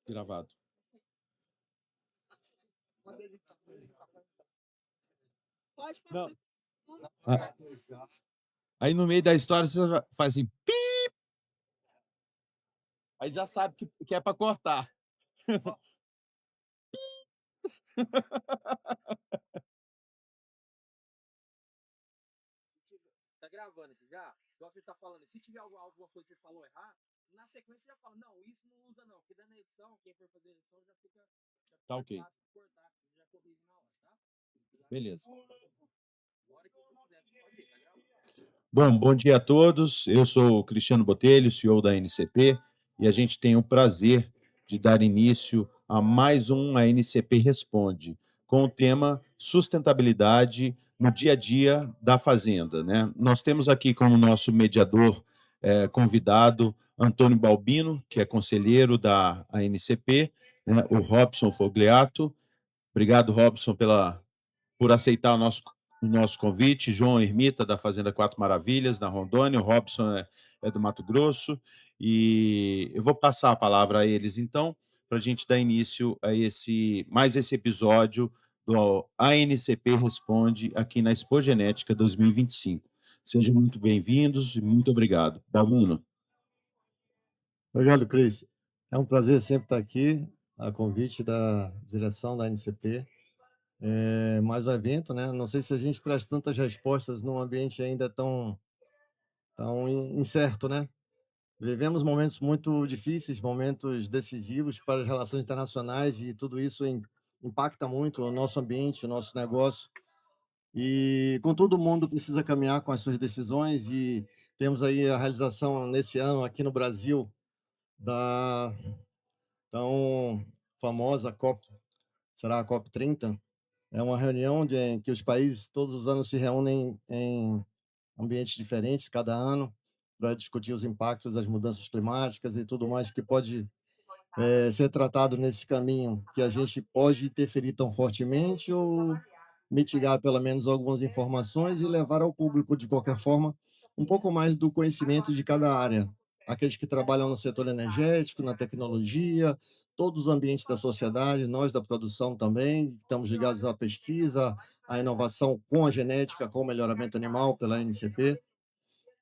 Gravado. Pode Não. passar. Aí no meio da história você faz assim, pip! Aí já sabe que é para cortar. Tá gravando aqui já? Igual você tá falando, se tiver alguma coisa que você falou errado, na sequência você já fala, não, isso não usa não, porque dando edição, quem for fazer edição já fica Tá ok. fácil de cortar, já corrige na hora, tá? Beleza. Na hora que você quiser, pode ir, tá gravando. Bom dia a todos. Eu sou o Cristiano Botelho, CEO da NCP, e a gente tem o prazer de dar início a mais um ANCP Responde, com o tema sustentabilidade no dia a dia da fazenda, né? Nós temos aqui como nosso mediador convidado Antônio Balbino, que é conselheiro da ANCP, né? O Robson Fogliato. Obrigado, Robson, por aceitar o nosso convite. João Ermita, da Fazenda Quatro Maravilhas, na Rondônia. O Robson é do Mato Grosso. E eu vou passar a palavra a eles, então, para a gente dar início a mais esse episódio do ANCP Responde aqui na Expo Genética 2025. Sejam muito bem-vindos e muito obrigado. Baluno. Obrigado, Cris. É um prazer sempre estar aqui, a convite da direção da NCP. Mais um evento, né? Não sei se a gente traz tantas respostas num ambiente ainda tão incerto, né? Vivemos momentos muito difíceis, momentos decisivos para as relações internacionais e tudo isso impacta muito o nosso ambiente, o nosso negócio. E, contudo, o mundo precisa caminhar com as suas decisões e temos aí a realização nesse ano aqui no Brasil da tão famosa COP, será a COP 30, é uma reunião em que os países todos os anos se reúnem em ambientes diferentes, cada ano, para discutir os impactos das mudanças climáticas e tudo mais que pode ser tratado nesse caminho, que a gente pode interferir tão fortemente ou mitigar pelo menos algumas informações e levar ao público, de qualquer forma, um pouco mais do conhecimento de cada área. Aqueles que trabalham no setor energético, na tecnologia, todos os ambientes da sociedade, nós da produção também, estamos ligados à pesquisa, à inovação com a genética, com o melhoramento animal pela NCP.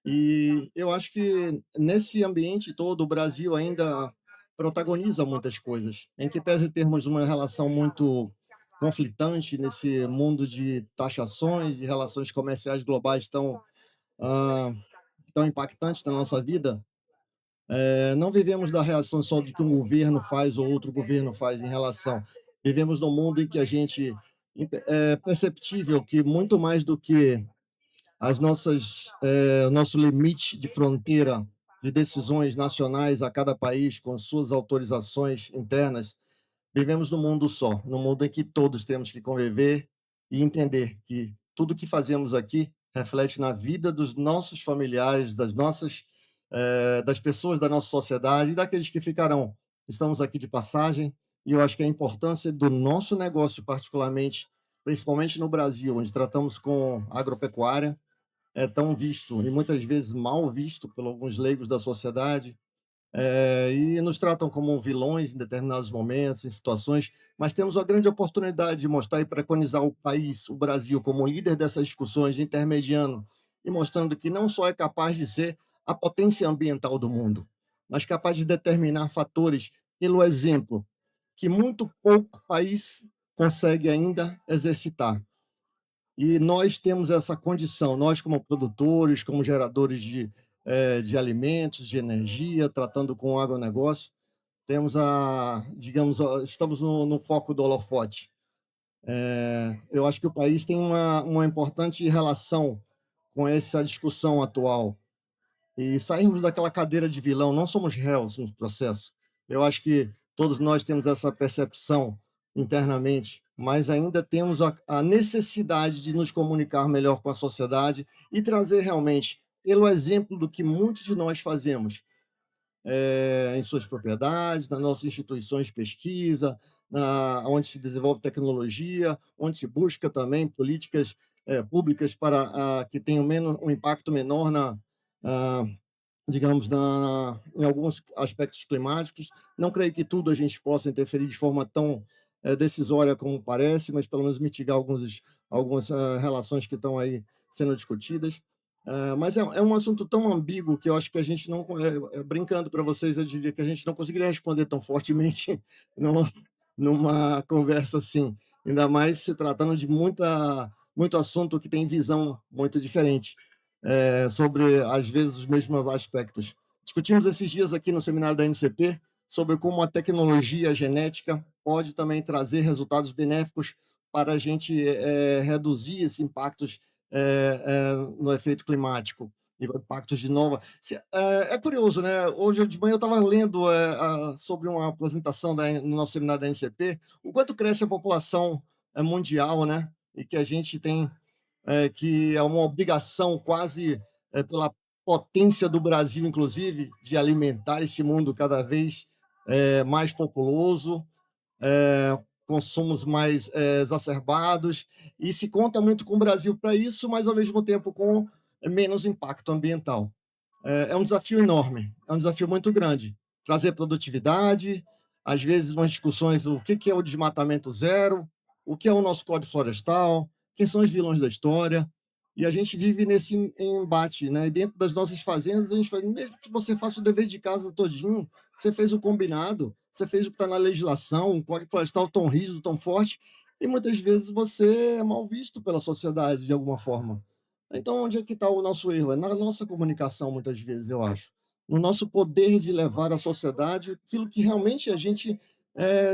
E eu acho que nesse ambiente todo, o Brasil ainda protagoniza muitas coisas, em que pese termos uma relação muito conflitante nesse mundo de taxações e relações comerciais globais ah, tão impactantes na nossa vida. Não vivemos da reação só de que um governo faz ou outro governo faz em relação. Vivemos num mundo em que a gente é perceptível que muito mais do que o nosso limite de fronteira de decisões nacionais a cada país com suas autorizações internas, vivemos num mundo só, num mundo em que todos temos que conviver e entender que tudo que fazemos aqui reflete na vida dos nossos familiares, das pessoas da nossa sociedade e daqueles que ficarão. Estamos aqui de passagem e eu acho que a importância do nosso negócio, particularmente, principalmente no Brasil, onde tratamos com agropecuária, é tão visto e muitas vezes mal visto por alguns leigos da sociedade, e nos tratam como vilões em determinados momentos, em situações, mas temos a grande oportunidade de mostrar e preconizar o país, o Brasil, como líder dessas discussões, intermediando e mostrando que não só é capaz de ser a potência ambiental do mundo, mas capaz de determinar fatores pelo exemplo, que muito pouco país consegue ainda exercitar. E nós temos essa condição, nós como produtores, como geradores de alimentos, de energia, tratando com o agronegócio, temos estamos no foco do holofote. Eu acho que o país tem uma importante relação com essa discussão atual. E sairmos daquela cadeira de vilão, não somos réus no processo. Eu acho que todos nós temos essa percepção internamente, mas ainda temos a necessidade de nos comunicar melhor com a sociedade e trazer realmente, pelo exemplo do que muitos de nós fazemos, em suas propriedades, nas nossas instituições de pesquisa, onde se desenvolve tecnologia, onde se busca também políticas públicas para que tenham um impacto menor digamos, em alguns aspectos climáticos. Não creio que tudo a gente possa interferir de forma tão decisória como parece, mas pelo menos mitigar algumas relações que estão aí sendo discutidas. Mas é um assunto tão ambíguo que eu acho que a gente não, brincando para vocês, eu diria que a gente não conseguiria responder tão fortemente numa conversa assim, ainda mais se tratando de muito assunto que tem visão muito diferente sobre, às vezes, os mesmos aspectos. Discutimos esses dias aqui no seminário da NCP sobre como a tecnologia genética pode também trazer resultados benéficos para a gente reduzir esses impactos no efeito climático, impactos de nova. É curioso, né? Hoje de manhã eu estava lendo sobre uma apresentação no nosso seminário da NCP, o quanto cresce a população mundial, né? E que a gente tem que é uma obrigação quase pela potência do Brasil, inclusive, de alimentar esse mundo cada vez mais populoso, consumos mais exacerbados, e se conta muito com o Brasil para isso, mas, ao mesmo tempo, com menos impacto ambiental. É um desafio enorme, é um desafio muito grande. Trazer produtividade, às vezes umas discussões, o que é o desmatamento zero, o que é o nosso Código Florestal, quem são os vilões da história, e a gente vive nesse embate, né? E dentro das nossas fazendas, a gente faz, mesmo que você faça o dever de casa todinho, você fez o combinado, você fez o que está na legislação, um Código Florestal tão rígido, tão forte, e muitas vezes você é mal visto pela sociedade de alguma forma. Então, onde é que está o nosso erro? É na nossa comunicação, muitas vezes, eu acho. No nosso poder de levar à sociedade aquilo que realmente a gente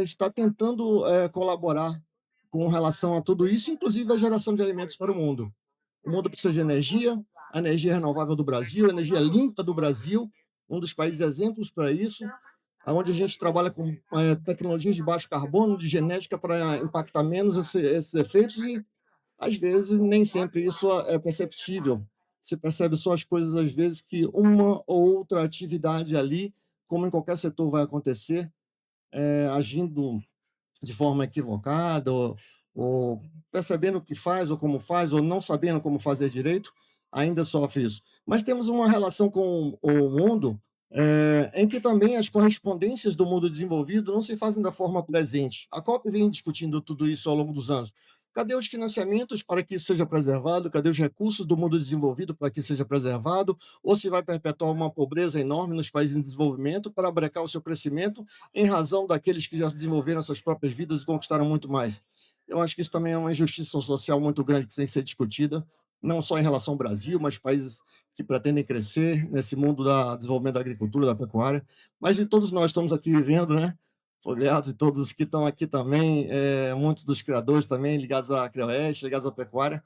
está tentando colaborar com relação a tudo isso, inclusive a geração de alimentos para o mundo. O mundo precisa de energia, a energia renovável do Brasil, a energia limpa do Brasil, um dos países exemplos para isso, onde a gente trabalha com tecnologias de baixo carbono, de genética para impactar menos esses efeitos e, às vezes, nem sempre isso é perceptível. Se percebe só as coisas, às vezes, que uma ou outra atividade ali, como em qualquer setor vai acontecer, agindo de forma equivocada, ou percebendo o que faz, ou não sabendo como fazer direito, ainda sofre isso. Mas temos uma relação com o mundo em que também as correspondências do mundo desenvolvido não se fazem da forma presente. A COP vem discutindo tudo isso ao longo dos anos. Cadê os financiamentos para que isso seja preservado? Cadê os recursos do mundo desenvolvido para que isso seja preservado? Ou se vai perpetuar uma pobreza enorme nos países em desenvolvimento para brecar o seu crescimento em razão daqueles que já desenvolveram suas próprias vidas e conquistaram muito mais? Eu acho que isso também é uma injustiça social muito grande que tem que ser discutida, não só em relação ao Brasil, mas países que pretendem crescer nesse mundo do desenvolvimento da agricultura, da pecuária, mas de todos nós estamos aqui vivendo, né? Folhados e todos que estão aqui também, muitos dos criadores também ligados à CREOeste, ligados à pecuária,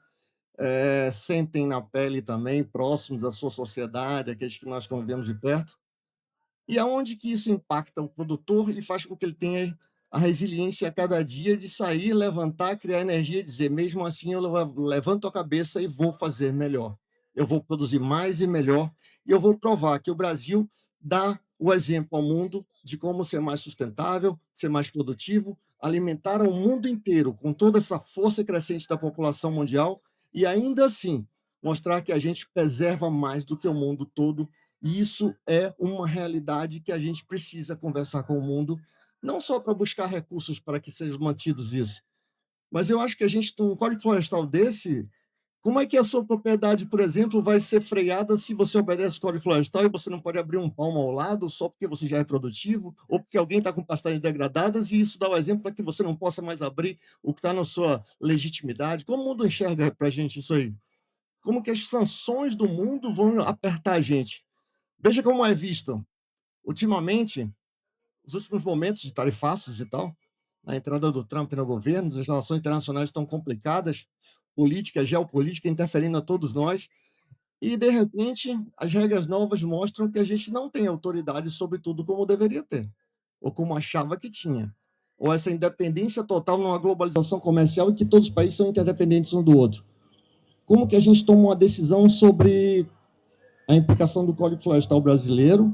sentem na pele também, próximos à sua sociedade, aqueles que nós convivemos de perto. E aonde que isso impacta o produtor e faz com que ele tenha a resiliência a cada dia de sair, levantar, criar energia e dizer, mesmo assim eu levanto a cabeça e vou fazer melhor. Eu vou produzir mais e melhor e eu vou provar que o Brasil dá o exemplo ao mundo de como ser mais sustentável, ser mais produtivo, alimentar o mundo inteiro com toda essa força crescente da população mundial e ainda assim mostrar que a gente preserva mais do que o mundo todo. E isso é uma realidade que a gente precisa conversar com o mundo, não só para buscar recursos para que sejam mantidos isso, mas eu acho que a gente tem um Código Florestal desse. Como é que a sua propriedade, por exemplo, vai ser freada se você obedece o Código Florestal e você não pode abrir um palmo ao lado só porque você já é produtivo ou porque alguém está com pastagens degradadas e isso dá o exemplo para que você não possa mais abrir o que está na sua legitimidade? Como o mundo enxerga para a gente isso aí? Como que as sanções do mundo vão apertar a gente? Veja como é visto. Ultimamente, os últimos momentos de tarifaços e tal, na entrada do Trump no governo, as relações internacionais estão complicadas, política, geopolítica interferindo a todos nós, e, de repente, as regras novas mostram que a gente não tem autoridade sobre tudo como deveria ter, ou como achava que tinha. Ou essa independência total numa globalização comercial em que todos os países são interdependentes um do outro. Como que a gente toma uma decisão sobre a implicação do Código Florestal brasileiro,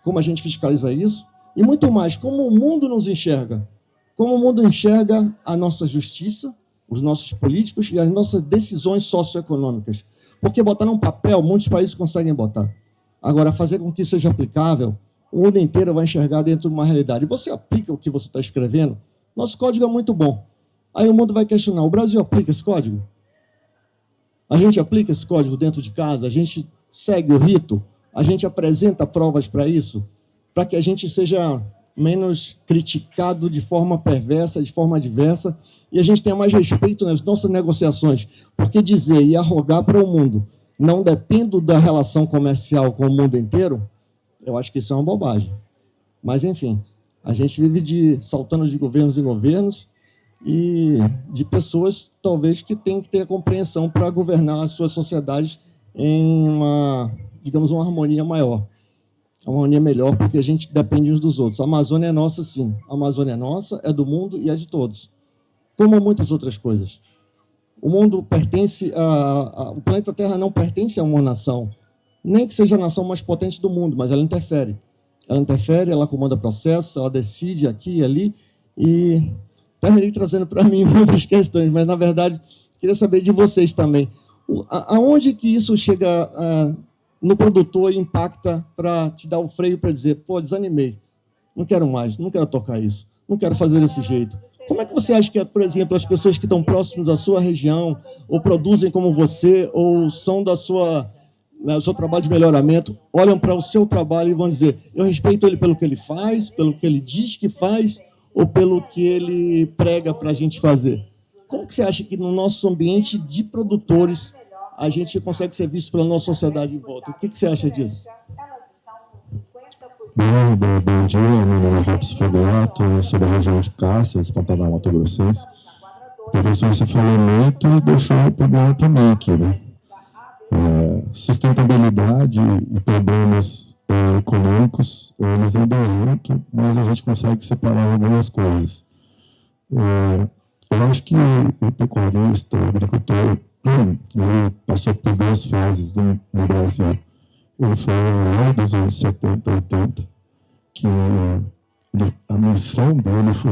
como a gente fiscaliza isso, e muito mais, como o mundo nos enxerga, como o mundo enxerga a nossa justiça, os nossos políticos e as nossas decisões socioeconômicas. Porque botar num papel, muitos países conseguem botar. Agora, fazer com que isso seja aplicável, o mundo inteiro vai enxergar dentro de uma realidade. Você aplica o que você está escrevendo? Nosso código é muito bom. Aí o mundo vai questionar, o Brasil aplica esse código? A gente aplica esse código dentro de casa? A gente segue o rito? A gente apresenta provas para isso? Para que a gente seja menos criticado de forma perversa, de forma adversa, e a gente tenha mais respeito nas nossas negociações. Porque dizer e arrogar para o mundo, não dependo da relação comercial com o mundo inteiro, eu acho que isso é uma bobagem. Mas, enfim, a gente vive saltando de governos em governos e de pessoas, talvez, que têm que ter a compreensão para governar as suas sociedades em uma, digamos, uma harmonia maior. Uma harmonia melhor, porque a gente depende uns dos outros. A Amazônia é nossa, sim. A Amazônia é nossa, é do mundo e é de todos. Como muitas outras coisas. O mundo pertence o planeta Terra não pertence a uma nação, nem que seja a nação mais potente do mundo, mas ela interfere. Ela interfere, ela comanda processos, ela decide aqui e ali, e terminei trazendo para mim muitas questões, mas, na verdade, queria saber de vocês também. Aonde que isso chega no produtor e impacta para te dar o freio para dizer, pô, desanimei, não quero mais, não quero tocar isso, não quero fazer desse jeito. Como é que você acha que, por exemplo, as pessoas que estão próximas da sua região, ou produzem como você, ou são do seu trabalho de melhoramento, olham para o seu trabalho e vão dizer, eu respeito ele pelo que ele faz, pelo que ele diz que faz, ou pelo que ele prega para a gente fazer? Como que você acha que no nosso ambiente de produtores a gente consegue ser visto pela nossa sociedade em volta? O que você acha disso? Bom dia, meu nome é Robson Fogato, eu sou da região de Cáceres, Pantanal, Mato Grossense. Professor, você falou muito e deixou um problema para mim aqui, né? Sustentabilidade e problemas econômicos, eles andam junto, mas a gente consegue separar algumas coisas. Eu acho que o pecuarista, o agricultor, ele passou por duas fases no Brasil. Ele foi lá dos anos 70, 80, que a missão dele foi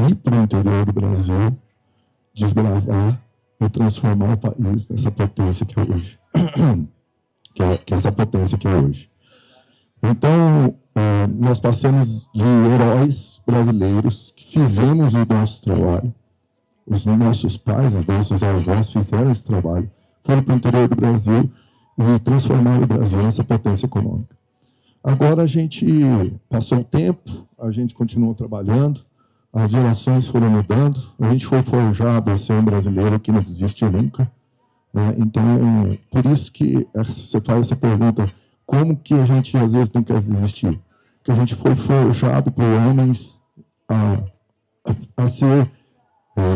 ir para o interior do Brasil, desbravar e transformar o país nessa potência que é hoje. que é essa potência que é hoje. Então, nós passamos de heróis brasileiros que fizemos o nosso trabalho. Os nossos pais, os nossos avós fizeram esse trabalho, foram para o interior do Brasil e transformaram o Brasil nessa potência econômica. Agora a gente passou um tempo, a gente continuou trabalhando, as gerações foram mudando, a gente foi forjado a ser um brasileiro que não desistiu nunca. Né? Então, por isso que você faz essa pergunta, como que a gente às vezes não quer desistir? Porque a gente foi forjado por homens a ser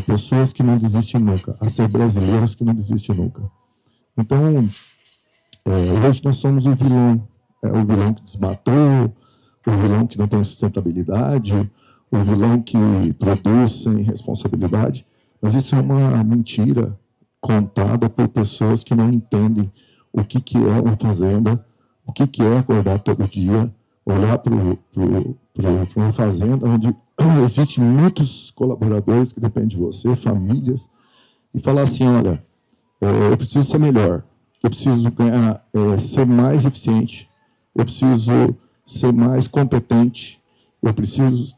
pessoas que não desistem nunca, a ser brasileiros que não desistem nunca. Então, hoje nós somos o vilão que desmatou, o vilão que não tem sustentabilidade, o vilão que produz sem responsabilidade, mas isso é uma mentira contada por pessoas que não entendem o que é uma fazenda, o que é acordar todo dia, olhar para uma fazenda onde existem muitos colaboradores que dependem de você, famílias, e falar assim, olha, eu preciso ser melhor, eu preciso ser mais eficiente, eu preciso ser mais competente, eu preciso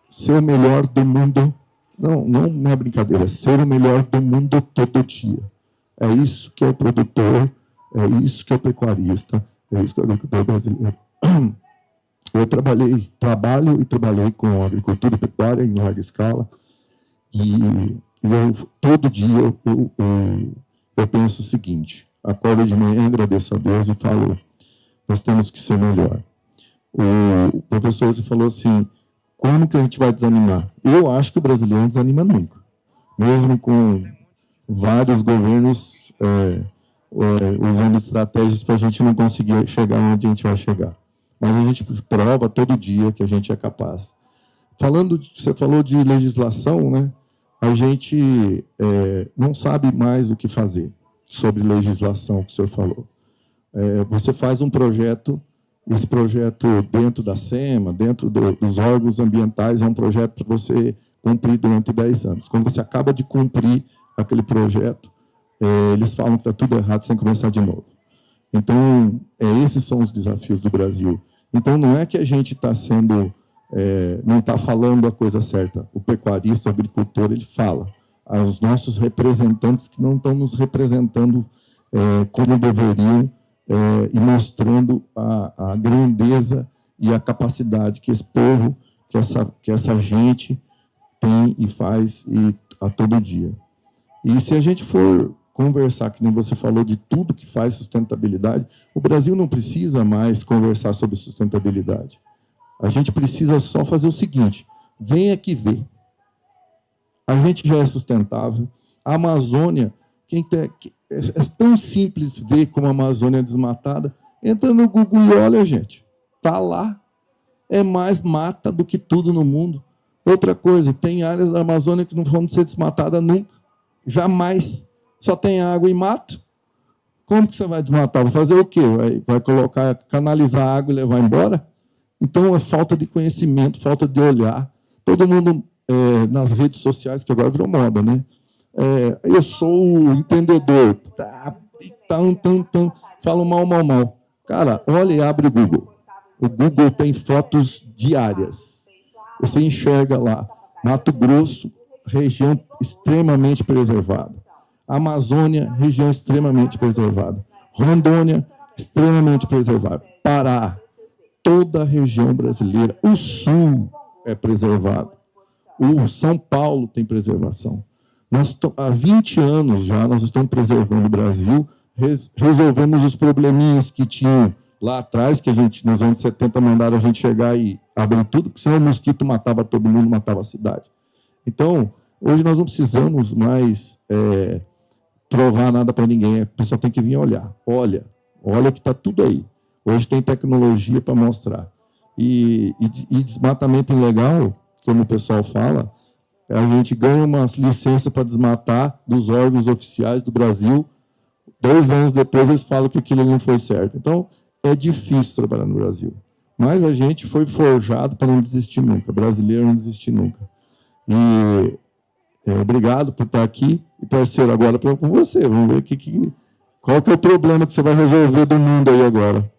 ser o melhor do mundo. Não é brincadeira, ser o melhor do mundo todo dia. É isso que é o produtor, é isso que é o pecuarista, é isso que é o agricultor brasileiro. Eu trabalhei com agricultura e pecuária em larga escala, e todo dia eu penso o seguinte, acordo de manhã, agradeço a Deus e falo, nós temos que ser melhor. O professor falou assim, como que a gente vai desanimar? Eu acho que o brasileiro não desanima nunca. Mesmo com vários governos usando estratégias para a gente não conseguir chegar onde a gente vai chegar. Mas a gente prova todo dia que a gente é capaz. Você falou de legislação, né? A gente não sabe mais o que fazer sobre legislação que o senhor falou. Você faz um projeto, esse projeto dentro da SEMA, dentro dos órgãos ambientais, é um projeto para você cumprir durante 10 anos. Quando você acaba de cumprir aquele projeto, eles falam que está tudo errado sem começar de novo. Então, esses são os desafios do Brasil. Então, não é que a gente está sendo, não está falando a coisa certa. O pecuarista, o agricultor, ele fala. Os nossos representantes que não estão nos representando como deveriam e mostrando a grandeza e a capacidade que esse povo, que essa gente tem e faz a todo dia. E se a gente for conversar, que nem você falou, de tudo que faz sustentabilidade, o Brasil não precisa mais conversar sobre sustentabilidade. A gente precisa só fazer o seguinte: vem aqui ver. A gente já é sustentável. A Amazônia, é tão simples ver como a Amazônia é desmatada. Entra no Google e olha, gente. Está lá. É mais mata do que tudo no mundo. Outra coisa, tem áreas da Amazônia que não vão ser desmatadas nunca. Jamais. Só tem água e mato. Como que você vai desmatar? Vai fazer o quê? Vai canalizar a água e levar embora? Então, é falta de conhecimento, falta de olhar. Todo mundo nas redes sociais, que agora virou moda, né? Eu sou entendedor. Falo mal. Cara, olha e abre o Google. O Google tem fotos diárias. Você enxerga lá. Mato Grosso, região extremamente preservada. Amazônia, região extremamente preservada. Rondônia, extremamente preservada. Pará, toda a região brasileira. O Sul é preservado. O São Paulo tem preservação. Há 20 anos já nós estamos preservando o Brasil, resolvemos os probleminhas que tinham lá atrás, que a gente, nos anos 70, mandaram a gente chegar e abrir tudo, porque senão o mosquito matava todo mundo, matava a cidade. Então, hoje nós não precisamos mais provar nada para ninguém, a pessoa tem que vir olhar. Olha que está tudo aí. Hoje tem tecnologia para mostrar. E desmatamento ilegal, como o pessoal fala, a gente ganha uma licença para desmatar dos órgãos oficiais do Brasil, 2 anos depois eles falam que aquilo não foi certo. Então, é difícil trabalhar no Brasil. Mas a gente foi forjado para não desistir nunca, brasileiro não desistir nunca. E obrigado por estar aqui. E, parceiro, agora com você. Vamos ver qual que é o problema que você vai resolver do mundo aí agora.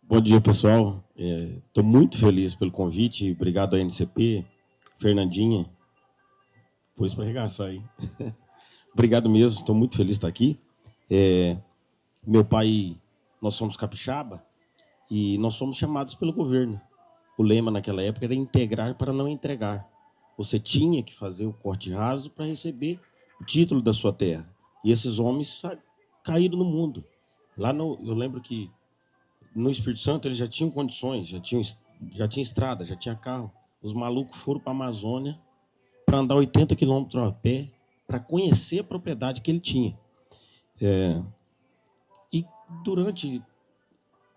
Bom dia, pessoal. Estou muito feliz pelo convite. Obrigado à NCP, Fernandinha. Pôs para arregaçar aí. Obrigado mesmo, estou muito feliz de estar aqui. Meu pai, nós somos capixaba e nós somos chamados pelo governo. O lema naquela época era integrar para não entregar. Você tinha que fazer o corte raso para receber o título da sua terra. E esses homens caíram no mundo. Eu lembro que no Espírito Santo eles já tinham condições, já tinha estrada, já tinha carro. Os malucos foram para a Amazônia para andar 80 quilômetros a pé para conhecer a propriedade que ele tinha. E durante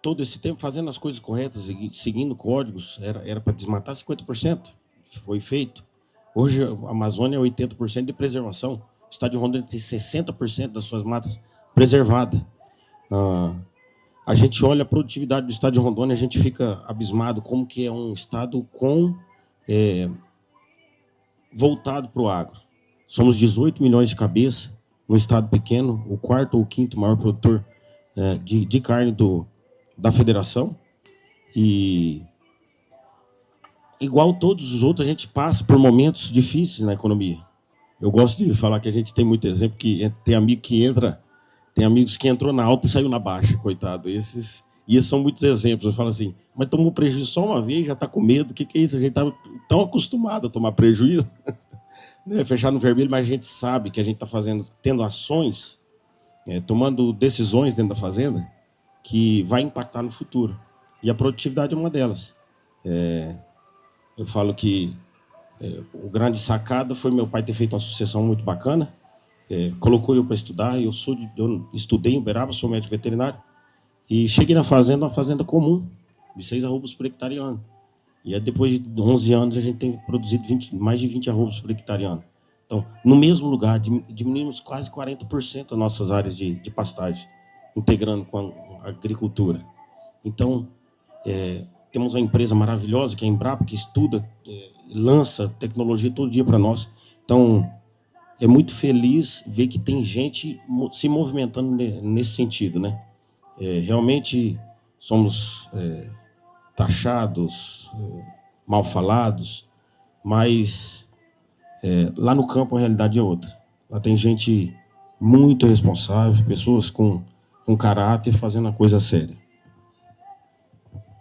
todo esse tempo, fazendo as coisas corretas e seguindo códigos, era para desmatar 50%. Foi feito. Hoje, a Amazônia é 80% de preservação. O estado de Rondônia tem 60% das suas matas preservadas. A gente olha a produtividade do estado de Rondônia, a gente fica abismado como que é um estado voltado para o agro. Somos 18 milhões de cabeças, num estado pequeno, o 4º ou 5º maior produtor de carne da federação. E, igual todos os outros, a gente passa por momentos difíceis na economia. Eu gosto de falar que a gente tem muito exemplo, que tem amigo que entra, tem amigos que entrou na alta e saiu na baixa, coitado. Esses são muitos exemplos. Eu falo assim, mas tomou prejuízo só uma vez, já está com medo. O que é isso? A gente está tão acostumado a tomar prejuízo. Fechar no vermelho, mas a gente sabe que a gente está tendo ações, tomando decisões dentro da fazenda, que vai impactar no futuro. E a produtividade é uma delas. Eu falo que o grande sacada foi meu pai ter feito uma sucessão muito bacana, colocou eu para estudar. Eu estudei em Uberaba, sou médico veterinário, e cheguei na fazenda, uma fazenda comum, de 6 arrobas por hectare ano. E aí, depois de 11 anos, a gente tem produzido mais de 20 arrobas por hectare ano. Então, no mesmo lugar, diminuímos quase 40% as nossas áreas de pastagem, integrando com a agricultura. Então, temos uma empresa maravilhosa, que é a Embrapa, que estuda, lança tecnologia todo dia para nós. Então, é muito feliz ver que tem gente se movimentando nesse sentido, né? Realmente somos taxados, mal falados, mas lá no campo a realidade é outra. Lá tem gente muito responsável, pessoas com caráter fazendo a coisa séria.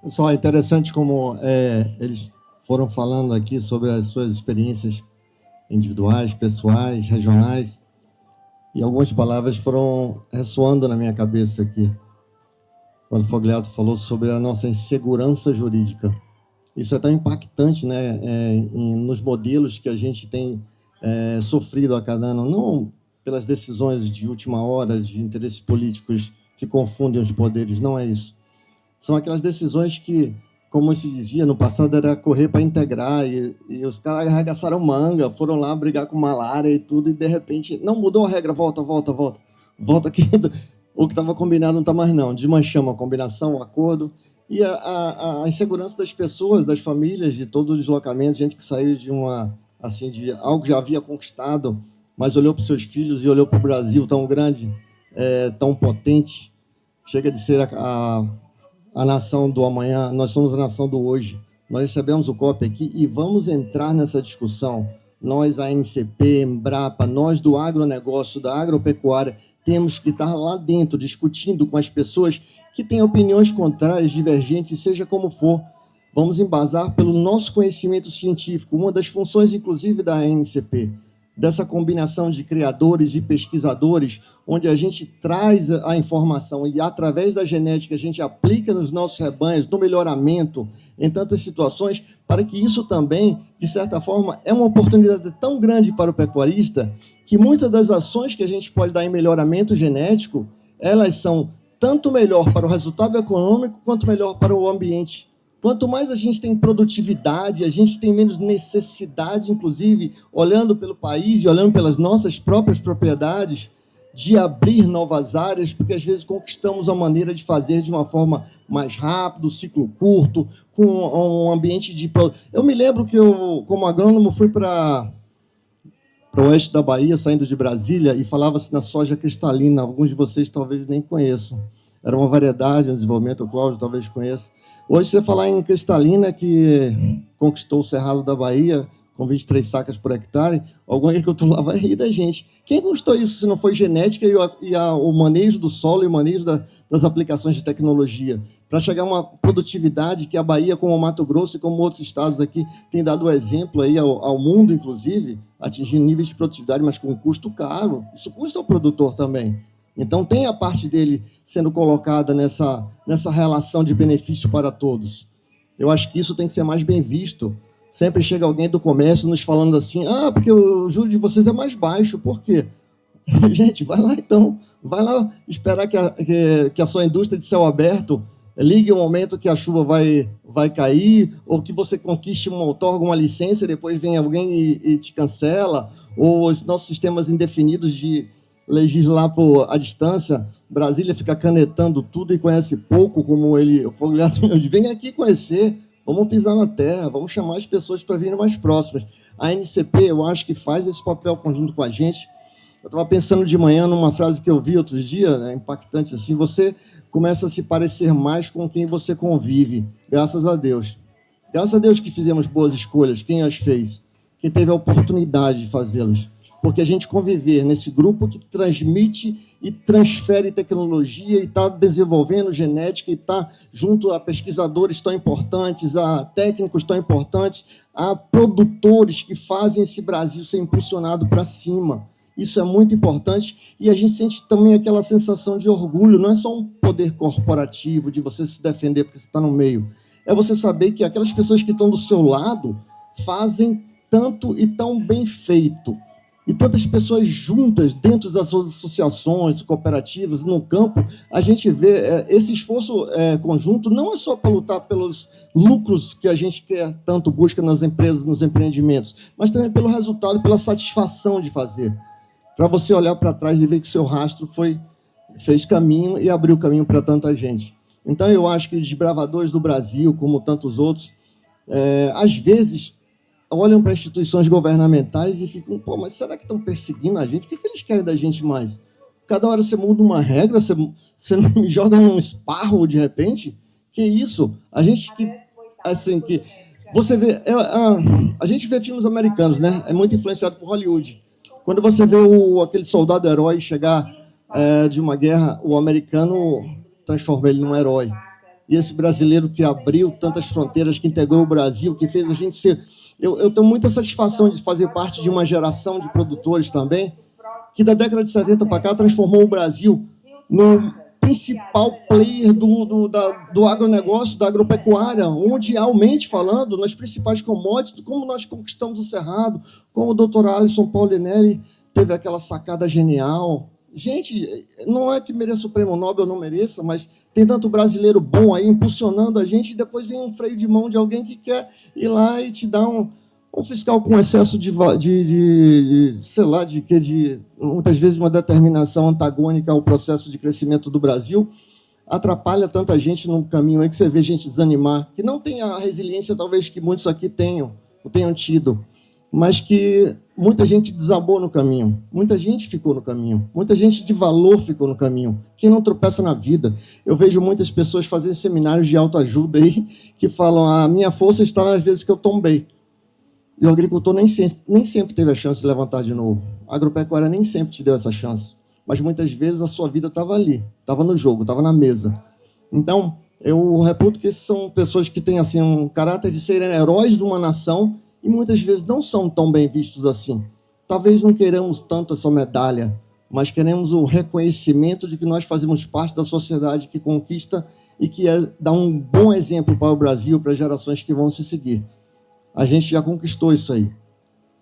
Pessoal, é interessante como eles foram falando aqui sobre as suas experiências individuais, pessoais, regionais, e algumas palavras foram ressoando na minha cabeça aqui. Quando o Fogliato falou sobre a nossa insegurança jurídica. Isso é tão impactante, né, nos modelos que a gente tem sofrido a cada ano, não pelas decisões de última hora, de interesses políticos que confundem os poderes, não é isso. São aquelas decisões que, como se dizia no passado, era correr para integrar, e os caras arregaçaram manga, foram lá brigar com malária e tudo, e de repente, não mudou a regra, volta aqui, o que estava combinado não está mais não, desmanchamos a combinação, o acordo, e a insegurança das pessoas, das famílias, de todo o deslocamento, gente que saiu de de algo que já havia conquistado, mas olhou para os seus filhos e olhou para o Brasil tão grande, tão potente, chega de ser a nação do amanhã, nós somos a nação do hoje. Nós recebemos o COP aqui e vamos entrar nessa discussão. Nós, a ANCP, Embrapa, nós do agronegócio, da agropecuária, temos que estar lá dentro, discutindo com as pessoas que têm opiniões contrárias, divergentes, seja como for. Vamos embasar pelo nosso conhecimento científico, uma das funções, inclusive, da ANCP, dessa combinação de criadores e pesquisadores, onde a gente traz a informação e, através da genética, a gente aplica nos nossos rebanhos, no melhoramento, em tantas situações, para que isso também, de certa forma, é uma oportunidade tão grande para o pecuarista que muitas das ações que a gente pode dar em melhoramento genético, elas são tanto melhor para o resultado econômico quanto melhor para o ambiente. Quanto mais a gente tem produtividade, a gente tem menos necessidade, inclusive, olhando pelo país e olhando pelas nossas próprias propriedades, de abrir novas áreas, porque às vezes conquistamos a maneira de fazer de uma forma mais rápida, ciclo curto, com um ambiente de... Eu me lembro que eu, como agrônomo, fui para o oeste da Bahia, saindo de Brasília, e falava-se na soja cristalina. Alguns de vocês talvez nem conheçam. Era uma variedade, um desenvolvimento, o Cláudio talvez conheça. Hoje, você falar em cristalina, que conquistou o Cerrado da Bahia, com 23 sacas por hectare, algum agricultor lá vai rir da gente. Quem conquistou isso se não foi genética o manejo do solo e o manejo das aplicações de tecnologia? Para chegar a uma produtividade que a Bahia, como o Mato Grosso e como outros estados aqui, tem dado o exemplo aí ao mundo, inclusive, atingindo níveis de produtividade, mas com um custo caro. Isso custa ao produtor também. Então, tem a parte dele sendo colocada nessa relação de benefício para todos. Eu acho que isso tem que ser mais bem visto. Sempre chega alguém do comércio nos falando assim, porque o juro de vocês é mais baixo. Por quê? Gente, vai lá então. Vai lá esperar que a sua indústria de céu aberto ligue o momento que a chuva vai cair, ou que você conquiste outorga uma licença e depois vem alguém e te cancela, ou os nossos sistemas indefinidos de legislar à distância. Brasília fica canetando tudo e conhece pouco, como o Fogliato vem aqui conhecer, vamos pisar na terra, vamos chamar as pessoas para virem mais próximas. A ANCP, eu acho que faz esse papel conjunto com a gente. Eu estava pensando de manhã numa frase que eu vi outro dia, impactante assim, você começa a se parecer mais com quem você convive, graças a Deus. Graças a Deus que fizemos boas escolhas, quem as fez, quem teve a oportunidade de fazê-las. Porque a gente conviver nesse grupo que transmite e transfere tecnologia e está desenvolvendo genética e está junto a pesquisadores tão importantes, a técnicos tão importantes, a produtores que fazem esse Brasil ser impulsionado para cima. Isso é muito importante e a gente sente também aquela sensação de orgulho. Não é só um poder corporativo de você se defender porque você está no meio. É você saber que aquelas pessoas que estão do seu lado fazem tanto e tão bem feito. E tantas pessoas juntas dentro das suas associações, cooperativas, no campo, a gente vê esse esforço conjunto não é só para lutar pelos lucros que a gente quer, tanto busca nas empresas, nos empreendimentos, mas também pelo resultado, pela satisfação de fazer. Para você olhar para trás e ver que o seu rastro fez caminho e abriu caminho para tanta gente. Então, eu acho que os desbravadores do Brasil, como tantos outros, às vezes olham para instituições governamentais e ficam, pô, mas será que estão perseguindo a gente? O que eles querem da gente mais? Cada hora você muda uma regra, você me joga num esparro de repente? Que isso? A gente que, assim, que você vê, a gente vê filmes americanos, né? É muito influenciado por Hollywood. Quando você vê aquele soldado herói chegar de uma guerra, o americano transforma ele num herói. E esse brasileiro que abriu tantas fronteiras, que integrou o Brasil, que fez a gente ser... Eu tenho muita satisfação de fazer parte de uma geração de produtores também, que da década de 70 para cá transformou o Brasil no principal player do agronegócio, da agropecuária, mundialmente falando, nas principais commodities, como nós conquistamos o Cerrado, como o doutor Alisson Paulinelli teve aquela sacada genial. Gente, não é que mereça o prêmio Nobel, não mereça, mas tem tanto brasileiro bom aí impulsionando a gente, e depois vem um freio de mão de alguém que quer ir lá e te dar um fiscal com excesso sei lá, muitas vezes uma determinação antagônica ao processo de crescimento do Brasil, atrapalha tanta gente no caminho aí que você vê gente desanimar, que não tem a resiliência talvez que muitos aqui tenham tido, mas que muita gente desabou no caminho, muita gente ficou no caminho, muita gente de valor ficou no caminho, que não tropeça na vida. Eu vejo muitas pessoas fazendo seminários de autoajuda aí, que falam, a minha força está nas vezes que eu tombei. E o agricultor nem sempre teve a chance de levantar de novo. A agropecuária nem sempre te deu essa chance. Mas muitas vezes a sua vida estava ali, estava no jogo, estava na mesa. Então, eu reputo que são pessoas que têm assim, um caráter de serem heróis de uma nação e muitas vezes não são tão bem vistos assim. Talvez não queiramos tanto essa medalha, mas queremos o reconhecimento de que nós fazemos parte da sociedade que conquista e que dá um bom exemplo para o Brasil, para as gerações que vão se seguir. A gente já conquistou isso aí.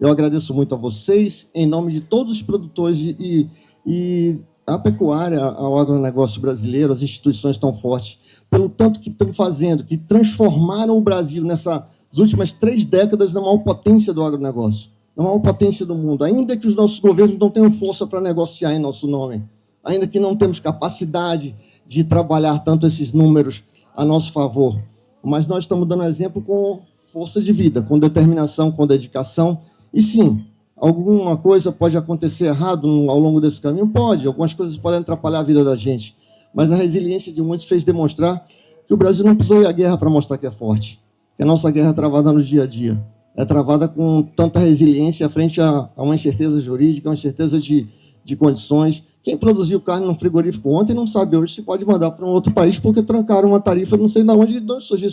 Eu agradeço muito a vocês, em nome de todos os produtores e a pecuária, ao agronegócio brasileiro, as instituições tão fortes, pelo tanto que estão fazendo, que transformaram o Brasil nessas últimas 3 décadas na maior potência do agronegócio, na maior potência do mundo. Ainda que os nossos governos não tenham força para negociar em nosso nome, ainda que não temos capacidade de trabalhar tanto esses números a nosso favor, mas nós estamos dando exemplo com força de vida, com determinação, com dedicação. E sim, alguma coisa pode acontecer errado ao longo desse caminho? Pode, algumas coisas podem atrapalhar a vida da gente, mas a resiliência de muitos fez demonstrar que o Brasil não precisou ir à guerra para mostrar que é forte, que a nossa guerra é travada no dia a dia, é travada com tanta resiliência frente a uma incerteza jurídica, uma incerteza de condições. Quem produziu carne no frigorífico ontem não sabe hoje se pode mandar para um outro país porque trancaram uma tarifa, não sei de onde surgiu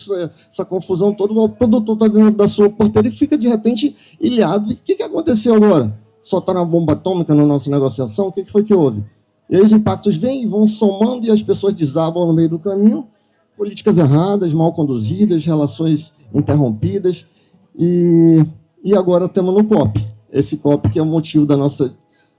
essa confusão toda. O produtor está dentro da sua porteira e fica, de repente, ilhado. E o que aconteceu agora? Soltaram uma bomba atômica na nossa negociação? O que foi que houve? E aí os impactos vêm e vão somando e as pessoas desabam no meio do caminho. Políticas erradas, mal conduzidas, relações interrompidas. E agora estamos no COP. Esse COP que é o motivo da nossa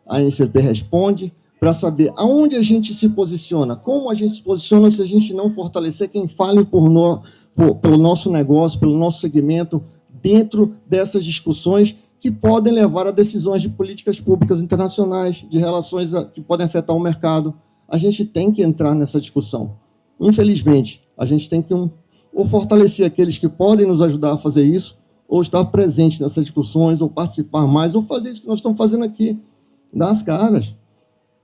ANCP Responde, para saber aonde a gente se posiciona, como a gente se posiciona se a gente não fortalecer quem fale pelo nosso negócio, pelo nosso segmento, dentro dessas discussões que podem levar a decisões de políticas públicas internacionais, de relações que podem afetar o mercado. A gente tem que entrar nessa discussão. Infelizmente, a gente tem que ou fortalecer aqueles que podem nos ajudar a fazer isso, ou estar presente nessas discussões, ou participar mais, ou fazer o que nós estamos fazendo aqui, dar as caras.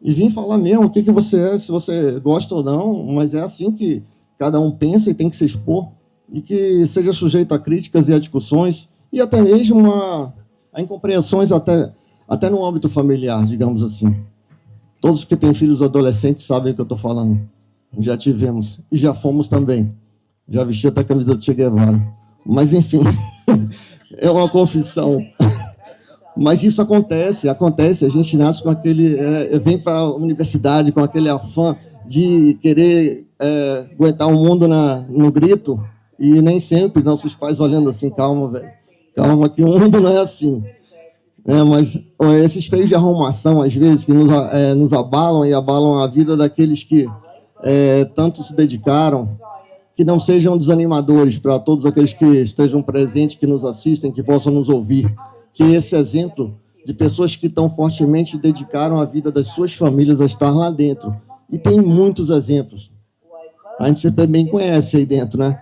E vim falar mesmo o que você é, se você gosta ou não, mas é assim que cada um pensa e tem que se expor, e que seja sujeito a críticas e a discussões, e até mesmo a incompreensões até no âmbito familiar, digamos assim. Todos que têm filhos adolescentes sabem o que eu estou falando. Já tivemos, e já fomos também. Já vesti até a camisa do Che Guevara. Mas, enfim, é uma confissão. Mas isso acontece, a gente nasce com aquele... vem para a universidade com aquele afã de querer aguentar o mundo no grito, e nem sempre nossos pais olhando assim, calma, velho, calma, que o mundo não é assim. Mas esses freios de arrumação, às vezes, que nos abalam e abalam a vida daqueles que tanto se dedicaram, que não sejam desanimadores para todos aqueles que estejam presentes, que nos assistem, que possam nos ouvir. Que esse exemplo de pessoas que tão fortemente dedicaram a vida das suas famílias a estar lá dentro. E tem muitos exemplos. A gente sempre bem conhece aí dentro, né?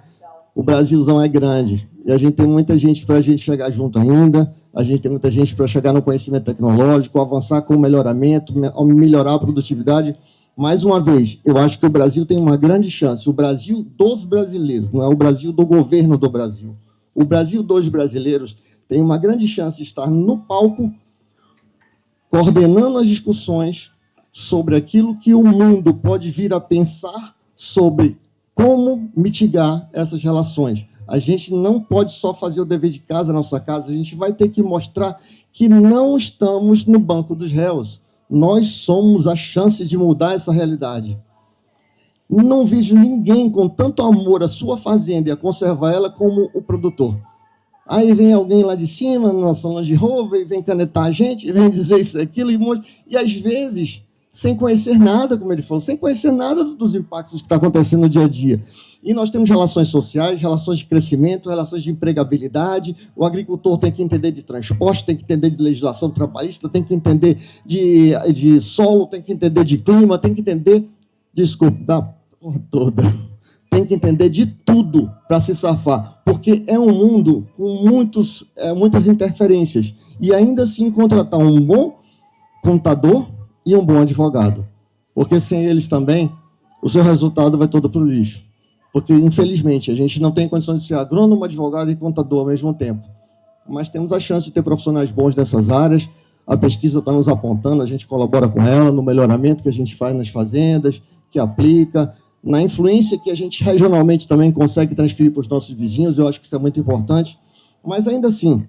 O Brasilzão é grande. e a gente tem muita gente para a gente chegar junto ainda, a gente tem muita gente para chegar no conhecimento tecnológico, avançar com o melhoramento, melhorar a produtividade. Mais uma vez, eu acho que o Brasil tem uma grande chance, o Brasil dos brasileiros, não é o Brasil do governo do Brasil. O Brasil dos brasileiros tem uma grande chance de estar no palco, coordenando as discussões sobre aquilo que o mundo pode vir a pensar sobre como mitigar essas relações. A gente não pode só fazer o dever de casa na nossa casa, a gente vai ter que mostrar que não estamos no banco dos réus. Nós somos a chance de mudar essa realidade. Não vejo ninguém com tanto amor à sua fazenda e a conservar ela como o produtor. Aí vem alguém lá de cima, na nossa Land Rover, e vem canetar a gente, e vem dizer isso, aquilo, e às vezes, sem conhecer nada, como ele falou, sem conhecer nada dos impactos que está acontecendo no dia a dia. E nós temos relações sociais, relações de crescimento, relações de empregabilidade. O agricultor tem que entender de transporte, tem que entender de legislação trabalhista, tem que entender de solo, tem que entender de clima, tem que entender, desculpa, da porra toda. Tem que entender de tudo para se safar, porque é um mundo com muitas interferências. E ainda assim contratar um bom contador e um bom advogado. Porque sem eles também, o seu resultado vai todo para o lixo. Porque, infelizmente, a gente não tem condição de ser agrônomo, advogado e contador ao mesmo tempo. Mas temos a chance de ter profissionais bons nessas áreas. A pesquisa está nos apontando, a gente colabora com ela no melhoramento que a gente faz nas fazendas, que aplica, na influência que a gente regionalmente também consegue transferir para os nossos vizinhos. Eu acho que isso é muito importante. Mas, ainda assim,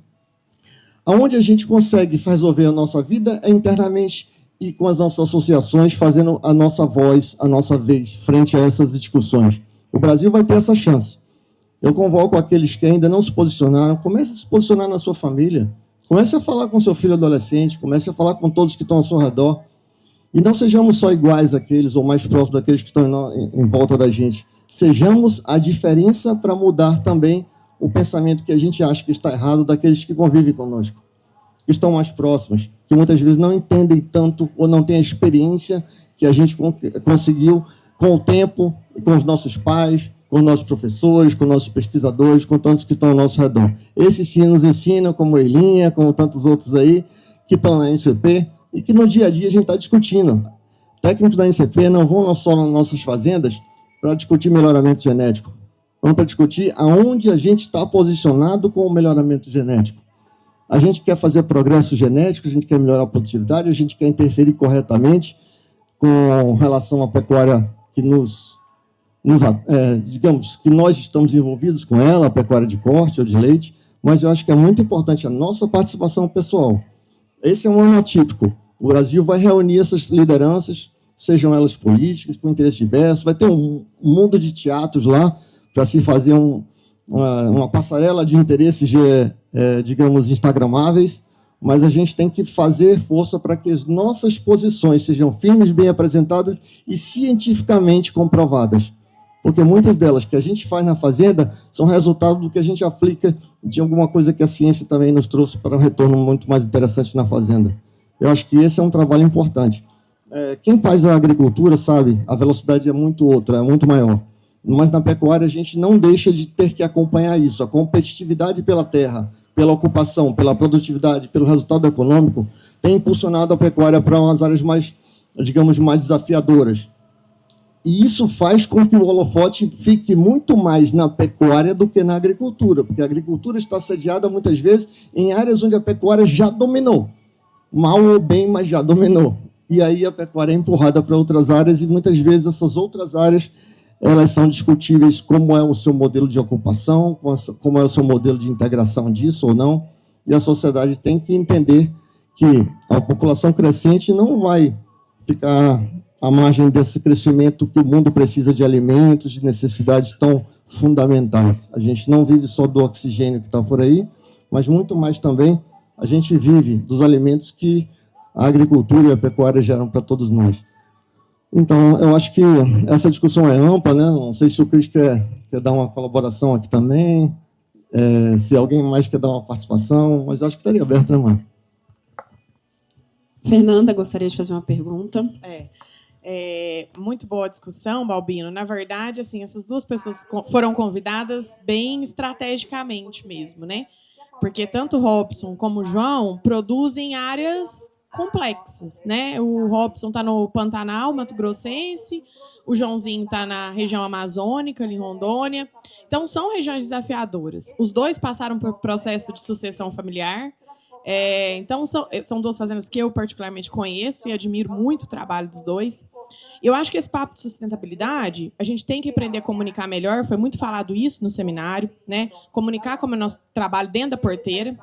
aonde a gente consegue resolver a nossa vida é internamente e com as nossas associações, fazendo a nossa voz, a nossa vez, frente a essas discussões. O Brasil vai ter essa chance. Eu convoco aqueles que ainda não se posicionaram, comece a se posicionar na sua família, comece a falar com seu filho adolescente, comece a falar com todos que estão ao seu redor, e não sejamos só iguais àqueles ou mais próximos daqueles que estão em volta da gente. Sejamos a diferença para mudar também o pensamento que a gente acha que está errado daqueles que convivem conosco, que estão mais próximos, que muitas vezes não entendem tanto ou não têm a experiência que a gente conseguiu com o tempo, com os nossos pais, com os nossos professores, com os nossos pesquisadores, com tantos que estão ao nosso redor. Esses sim nos ensinam, como Elinha, como tantos outros aí, que estão na NCP, e que no dia a dia a gente está discutindo. Técnicos da NCP não vão só nas nossas fazendas para discutir melhoramento genético. Vamos para discutir aonde a gente está posicionado com o melhoramento genético. A gente quer fazer progresso genético, a gente quer melhorar a produtividade, a gente quer interferir corretamente com relação à pecuária que digamos que nós estamos envolvidos com ela, a pecuária de corte ou de leite, mas eu acho que é muito importante a nossa participação pessoal. Esse é um ano atípico. O Brasil vai reunir essas lideranças, sejam elas políticas, com interesse diverso, vai ter um mundo de teatros lá para se fazer uma passarela de interesses, digamos, instagramáveis, mas a gente tem que fazer força para que as nossas posições sejam firmes, bem apresentadas e cientificamente comprovadas. Porque muitas delas que a gente faz na fazenda são resultado do que a gente aplica de alguma coisa que a ciência também nos trouxe para um retorno muito mais interessante na fazenda. Eu acho que esse é um trabalho importante. Quem faz a agricultura sabe, a velocidade é muito outra, é muito maior. Mas na pecuária a gente não deixa de ter que acompanhar isso. A competitividade pela terra, pela ocupação, pela produtividade, pelo resultado econômico, tem impulsionado a pecuária para umas áreas mais, digamos, mais desafiadoras. E isso faz com que o holofote fique muito mais na pecuária do que na agricultura, porque a agricultura está sediada, muitas vezes, em áreas onde a pecuária já dominou. Mal ou bem, mas já dominou. E aí a pecuária é empurrada para outras áreas, e muitas vezes essas outras áreas elas são discutíveis, como é o seu modelo de ocupação, como é o seu modelo de integração disso ou não, e a sociedade tem que entender que a população crescente não vai ficar à margem desse crescimento que o mundo precisa de alimentos, de necessidades tão fundamentais. A gente não vive só do oxigênio que está por aí, mas muito mais também a gente vive dos alimentos que a agricultura e a pecuária geram para todos nós. Então, eu acho que essa discussão é ampla, né? Não sei se o Cris quer dar uma colaboração aqui também, se alguém mais quer dar uma participação, mas acho que estaria aberto, né, mano? Fernanda, gostaria de fazer uma pergunta. Muito boa a discussão, Balbino. Na verdade, assim, essas duas pessoas foram convidadas bem estrategicamente mesmo, né? Porque tanto o Robson como o João produzem áreas complexas, né? O Robson está no Pantanal, Mato Grossense, o Joãozinho está na região amazônica, ali em Rondônia. Então, são regiões desafiadoras. Os dois passaram por processo de sucessão familiar. Então, são duas fazendas que eu particularmente conheço e admiro muito o trabalho dos dois. Eu acho que esse papo de sustentabilidade, a gente tem que aprender a comunicar melhor. Foi muito falado isso no seminário, né? Comunicar como é o nosso trabalho dentro da porteira.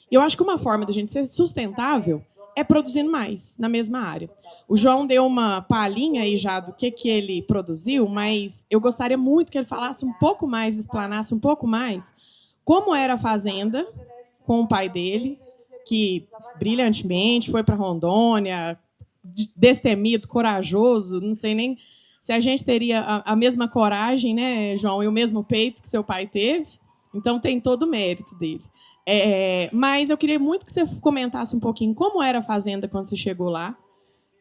Eu acho que uma forma da gente ser sustentável é produzindo mais na mesma área. O João deu uma palhinha aí já do que ele produziu, mas eu gostaria muito que ele falasse um pouco mais, explanasse um pouco mais como era a fazenda com o pai dele, que brilhantemente foi para Rondônia, destemido, corajoso, não sei nem se a gente teria a mesma coragem, né, João, e o mesmo peito que seu pai teve. Então, tem todo o mérito dele. Mas eu queria muito que você comentasse um pouquinho como era a fazenda quando você chegou lá,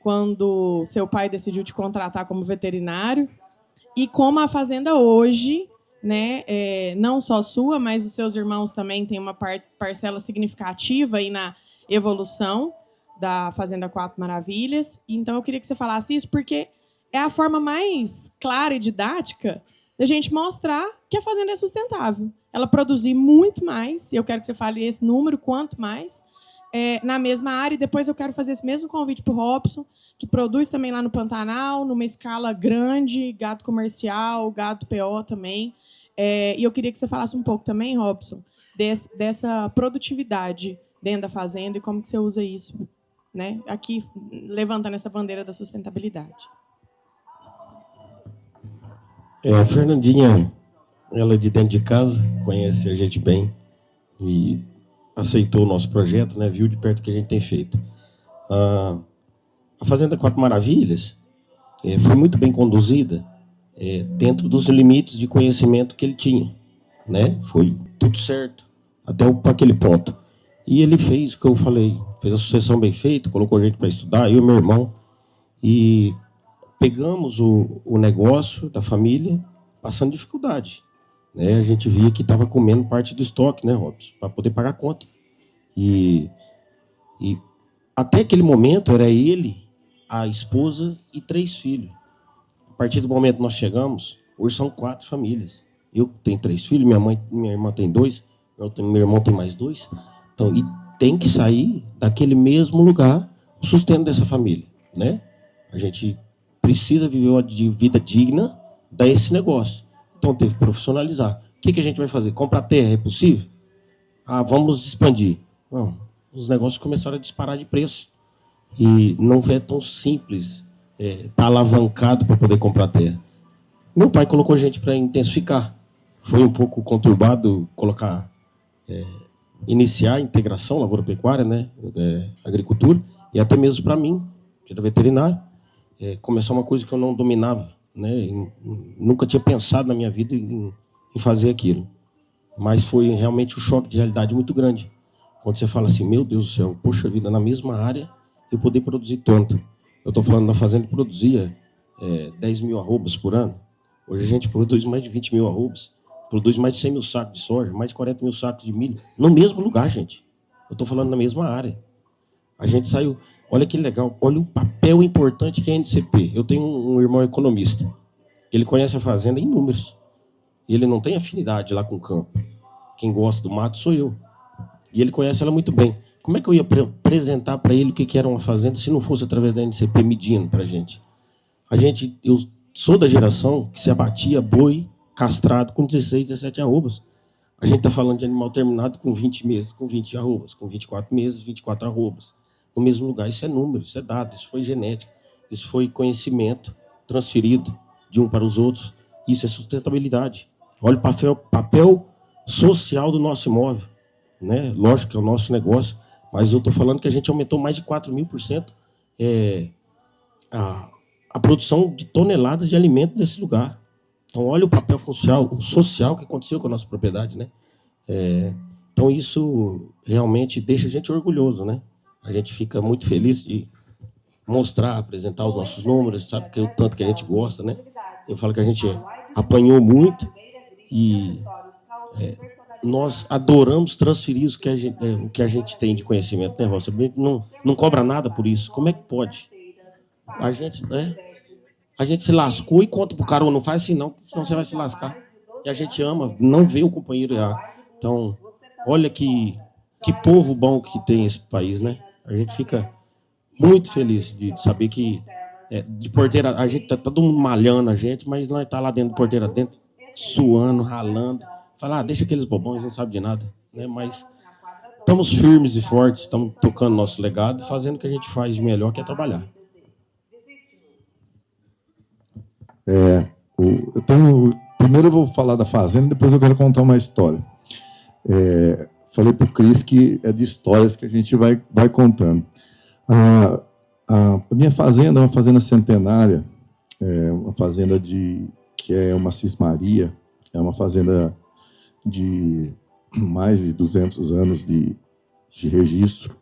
quando seu pai decidiu te contratar como veterinário, e como a fazenda hoje, né, não só sua, mas os seus irmãos também têm uma parcela significativa aí na evolução da Fazenda Quatro Maravilhas. Então, eu queria que você falasse isso, porque é a forma mais clara e didática da gente mostrar que a fazenda é sustentável. Ela produzir muito mais, e eu quero que você fale esse número, quanto mais, na mesma área. E depois eu quero fazer esse mesmo convite para o Robson, que produz também lá no Pantanal, numa escala grande, gado comercial, gado PO também. E eu queria que você falasse um pouco também, Robson, dessa produtividade dentro da fazenda e como que você usa isso, né? Aqui, levantando essa bandeira da sustentabilidade. A Fernandinha, ela é de dentro de casa, conhece a gente bem e aceitou o nosso projeto, né? Viu de perto o que a gente tem feito. A Fazenda Quatro Maravilhas foi muito bem conduzida dentro dos limites de conhecimento que ele tinha, né? Foi tudo certo, até aquele ponto. E ele fez o que eu falei, fez a sucessão bem feita, colocou a gente para estudar, eu e meu irmão, e pegamos o negócio da família passando dificuldade, né? A gente via que estava comendo parte do estoque, né, Robson, para poder pagar a conta. E até aquele momento era ele, a esposa e 3 filhos. A partir do momento que nós chegamos, hoje são 4 famílias. Eu tenho 3 filhos, minha irmã tem 2, meu irmão tem mais 2. Então, e tem que sair daquele mesmo lugar o sustento dessa família, né? A gente precisa viver uma vida digna desse negócio. Então, teve que profissionalizar. O que a gente vai fazer? Comprar terra é possível? Vamos expandir. Não, os negócios começaram a disparar de preço. E não é tão simples estar alavancado para poder comprar terra. Meu pai colocou gente para intensificar. Foi um pouco conturbado iniciar a integração lavoura-pecuária, né? Agricultura, e até mesmo para mim, que era veterinário, começar uma coisa que eu não dominava, né? Nunca tinha pensado na minha vida em fazer aquilo. Mas foi realmente um choque de realidade muito grande. Quando você fala assim, meu Deus do céu, poxa vida, na mesma área, eu poder produzir tanto. Eu estou falando na fazenda que produzia 10 mil arrobas por ano. Hoje a gente produz mais de 20 mil arrobas. Produz mais de 100 mil sacos de soja, mais de 40 mil sacos de milho. No mesmo lugar, gente. Eu estou falando na mesma área. A gente saiu... Olha que legal. Olha o papel importante que é a NCP. Eu tenho um irmão economista. Ele conhece a fazenda em números. E ele não tem afinidade lá com o campo. Quem gosta do mato sou eu. E ele conhece ela muito bem. Como é que eu ia apresentar para ele o que era uma fazenda se não fosse através da NCP medindo para a gente? Eu sou da geração que se abatia boi castrado com 16, 17 arrobas. A gente está falando de animal terminado com 20 meses, com 20 arrobas, com 24 meses, 24 arrobas. No mesmo lugar. Isso é número, isso é dado, isso foi genética, isso foi conhecimento transferido de um para os outros. Isso é sustentabilidade. Olha o papel social do nosso imóvel, né? Lógico que é o nosso negócio, mas eu estou falando que a gente aumentou mais de 4.000% a produção de toneladas de alimento nesse lugar. Então, olha o papel social que aconteceu com a nossa propriedade, né? Então, isso realmente deixa a gente orgulhoso, né? A gente fica muito feliz mostrar, apresentar os nossos números, sabe que o tanto que a gente gosta, né? Eu falo que a gente apanhou muito e nós adoramos transferir o que a gente tem de conhecimento, né, Roça? A gente não cobra nada por isso. Como é que pode? A gente se lascou e conta pro cara, não faz assim não, senão você vai se lascar. E a gente ama, não vê o companheiro errar. Então, olha que povo bom que tem esse país, né? A gente fica muito feliz de saber que de porteira, a gente tá todo mundo malhando a gente, mas nós tá lá dentro de porteira dentro, suando, ralando. Fala, deixa aqueles bobões, não sabem de nada, né? Mas estamos firmes e fortes, estamos tocando nosso legado, fazendo o que a gente faz de melhor, que é trabalhar. Primeiro eu vou falar da fazenda, depois eu quero contar uma história. Falei para o Cris que é de histórias que a gente vai contando. A minha fazenda é uma fazenda centenária, uma fazenda que é uma cismaria, é uma fazenda de mais de 200 anos de registro.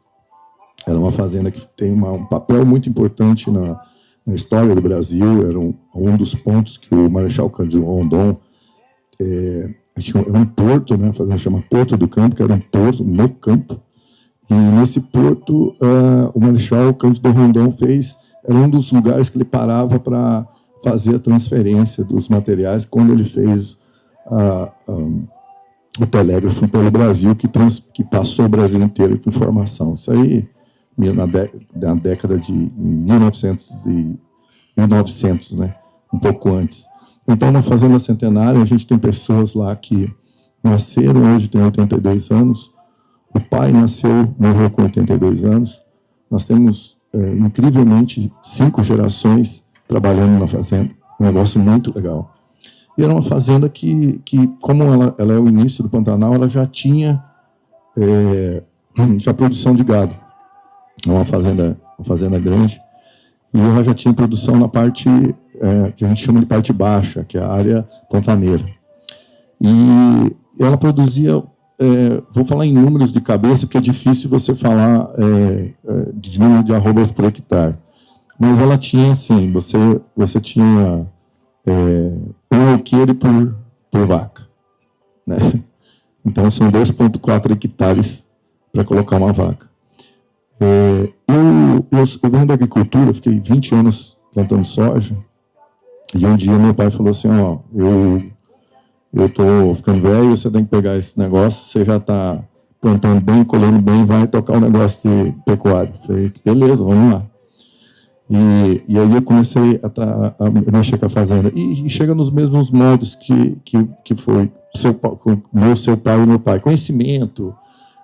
Era uma fazenda que tem um papel muito importante na história do Brasil. Era um dos pontos que o Marechal Cândido Rondon tinha um porto, né, a fazenda chama Porto do Campo, que era um porto no campo. E nesse porto, o Marechal Cândido Rondon era um dos lugares que ele parava para fazer a transferência dos materiais quando ele fez o telégrafo pelo Brasil, que passou o Brasil inteiro com informação. Isso aí na década de 1900, né? Um pouco antes. Então, na Fazenda Centenária, a gente tem pessoas lá que nasceram, hoje tem 82 anos. O pai morreu com 82 anos. Nós temos, incrivelmente, 5 gerações trabalhando na fazenda. Um negócio muito legal. E era uma fazenda que como ela é o início do Pantanal, ela já tinha produção de gado. É uma fazenda grande. E ela já tinha produção na parte que a gente chama de parte baixa, que é a área pantaneira. E ela produzia, vou falar em números de cabeça, porque é difícil você falar de número de arrobas por hectare. Mas ela tinha, assim, você tinha um alqueire por vaca, né? Então, são 2,4 hectares para colocar uma vaca. Eu venho da agricultura, fiquei 20 anos plantando soja, e um dia meu pai falou assim, eu estou ficando velho, você tem que pegar esse negócio, você já está plantando bem, colhendo bem, vai tocar um negócio de pecuária. Falei, beleza, vamos lá. E aí eu comecei a mexer com a fazenda. E chega nos mesmos moldes que foi seu pai e meu pai. Conhecimento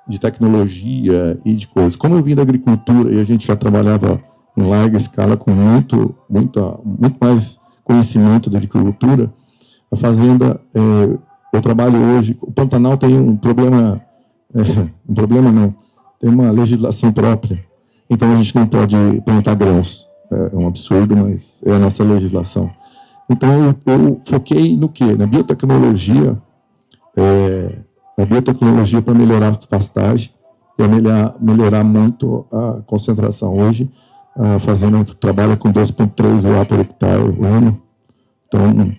de tecnologia e de coisas. Como eu vim da agricultura e a gente já trabalhava em larga escala com muito mais conhecimento da agricultura, a fazenda, eu trabalho hoje, o Pantanal tem um problema não, tem uma legislação própria, então a gente não pode plantar grãos, é um absurdo, mas é a nossa legislação. Então eu foquei no quê? Na biotecnologia, para melhorar a pastagem e melhorar muito a concentração. Hoje, a fazenda trabalha com 2,3 watts por hectare por ano. Então,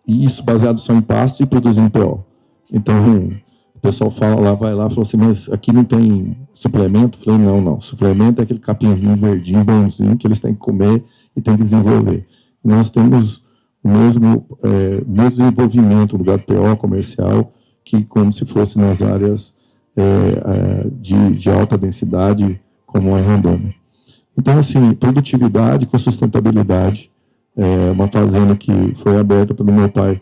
e isso baseado só em pasto e produzindo PO. Então, o pessoal vai lá, fala assim, mas aqui não tem suplemento? Eu falei, não. Suplemento é aquele capinzinho verdinho, bonzinho, que eles têm que comer e têm que desenvolver. E nós temos o mesmo desenvolvimento do gado PO comercial, que como se fosse nas áreas de alta densidade, como a Rondônia. Então, assim, produtividade com sustentabilidade, uma fazenda que foi aberta pelo meu pai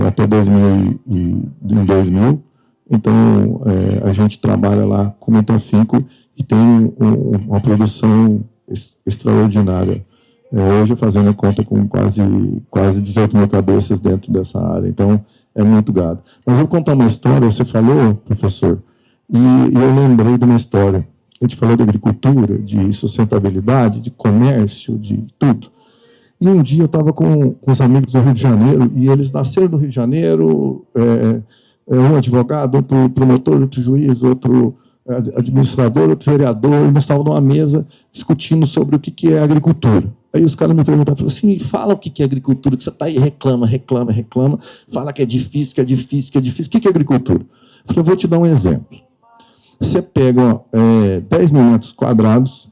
até 2000. Então, a gente trabalha lá com muito afinco e tem uma produção extraordinária. Hoje a fazenda conta com quase 18 mil cabeças dentro dessa área, então é muito gado. Mas eu vou contar uma história, você falou, professor, e eu lembrei de uma história. A gente falou de agricultura, de sustentabilidade, de comércio, de tudo. E um dia eu estava com os amigos do Rio de Janeiro, e eles nasceram no Rio de Janeiro, um advogado, outro promotor, outro juiz, outro administrador, outro vereador, e nós estávamos numa mesa discutindo sobre o que é agricultura. Aí os caras me perguntaram, falaram assim, fala o que é agricultura, que você está aí, reclama, fala que é difícil, o que é agricultura? Eu falei, eu vou te dar um exemplo. Você pega 10 mil metros quadrados,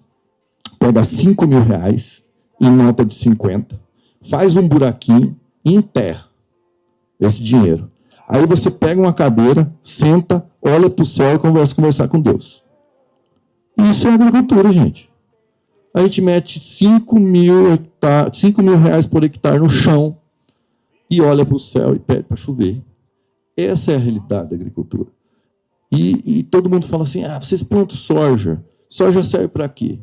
pega 5 mil reais em nota de 50, faz um buraquinho e enterra esse dinheiro. Aí você pega uma cadeira, senta, olha para o céu e começa a conversar com Deus. Isso é agricultura, gente. A gente mete 5 mil reais por hectare no chão e olha para o céu e pede para chover. Essa é a realidade da agricultura. E todo mundo fala assim, vocês plantam soja. Soja serve para quê?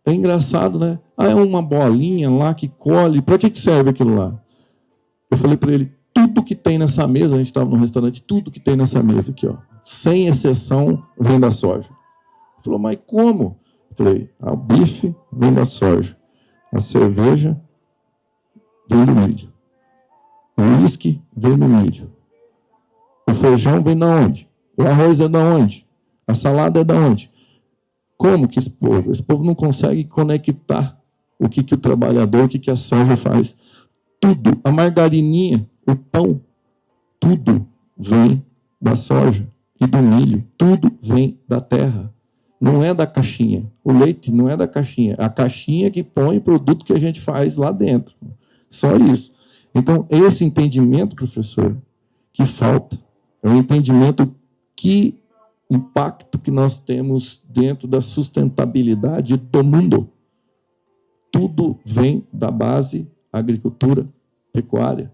É engraçado, né? É uma bolinha lá que colhe. Para que serve aquilo lá? Eu falei para ele, tudo que tem nessa mesa, a gente estava num restaurante, tudo que tem nessa mesa aqui, ó, sem exceção, vem da soja. Ele falou, mas como? Eu falei, o bife vem da soja, a cerveja vem do milho, o uísque vem do milho, o feijão vem de onde? O arroz é de onde? A salada é de onde? Como que esse povo não consegue conectar o que o trabalhador, o que a soja faz? Tudo, a margarininha, o pão, tudo vem da soja e do milho, tudo vem da terra. Não é da caixinha. O leite não é da caixinha. A caixinha que põe o produto que a gente faz lá dentro. Só isso. Então, esse entendimento, professor, que falta, é um entendimento que impacto que nós temos dentro da sustentabilidade do mundo. Tudo vem da base agricultura, pecuária.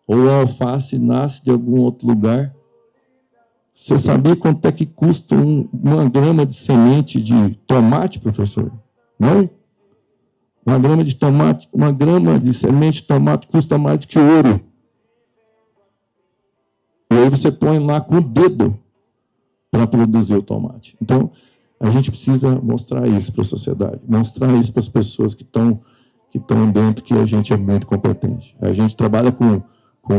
Ou a alface nasce de algum outro lugar. Você sabia quanto é que custa uma grama de semente de tomate, professor? Não? Uma grama de semente de tomate custa mais do que ouro. E aí você põe lá com o dedo para produzir o tomate. Então, a gente precisa mostrar isso para a sociedade, mostrar isso para as pessoas que estão dentro, que a gente é muito competente. A gente trabalha com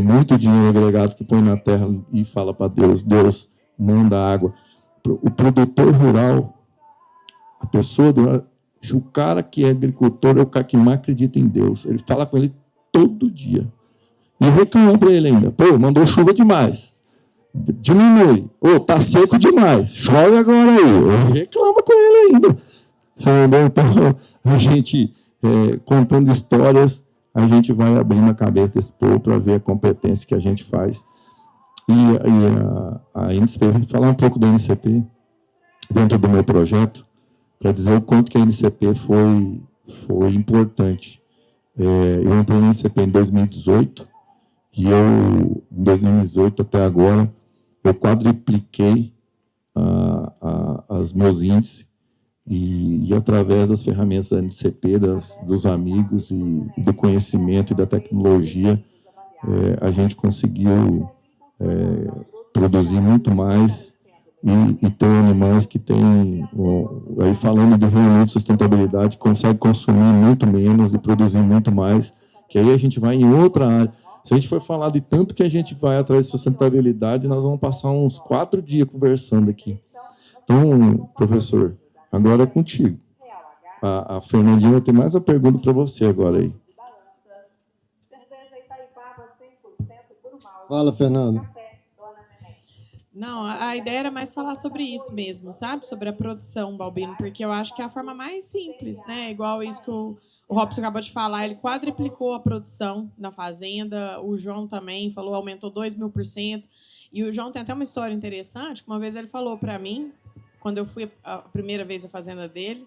muito dinheiro agregado que põe na terra e fala para Deus, Deus manda água. O produtor rural, a pessoa o cara que é agricultor é o cara que mais acredita em Deus. Ele fala com ele todo dia. E reclama para ele ainda. Mandou chuva demais. Diminui. Tá seco demais. Chove agora aí. Reclama com ele ainda. Você entendeu? Então, a gente, contando histórias, a gente vai abrindo a cabeça desse povo para ver a competência que a gente faz. E a NCP, vou falar um pouco da NCP dentro do meu projeto, para dizer o quanto que a NCP foi importante. Eu entrei na NCP em 2018, e em 2018 até agora, eu quadripliquei os meus índices, e através das ferramentas da NCP, dos amigos, e do conhecimento e da tecnologia, a gente conseguiu produzir muito mais e ter animais que têm, aí falando de realmente sustentabilidade, consegue consumir muito menos e produzir muito mais, que aí a gente vai em outra área. Se a gente for falar de tanto que a gente vai atrás de sustentabilidade, nós vamos passar uns 4 dias conversando aqui. Então, professor, agora é contigo. A Fernandinha vai ter mais uma pergunta para você agora aí. Fala, Fernando. Não, a ideia era mais falar sobre isso mesmo, sabe? Sobre a produção, Balbino, porque eu acho que é a forma mais simples, né? Igual isso que o Robson acabou de falar, ele quadriplicou a produção na fazenda, o João também falou, aumentou 2.000%. E o João tem até uma história interessante, que uma vez ele falou para mim, quando eu fui a primeira vez à fazenda dele,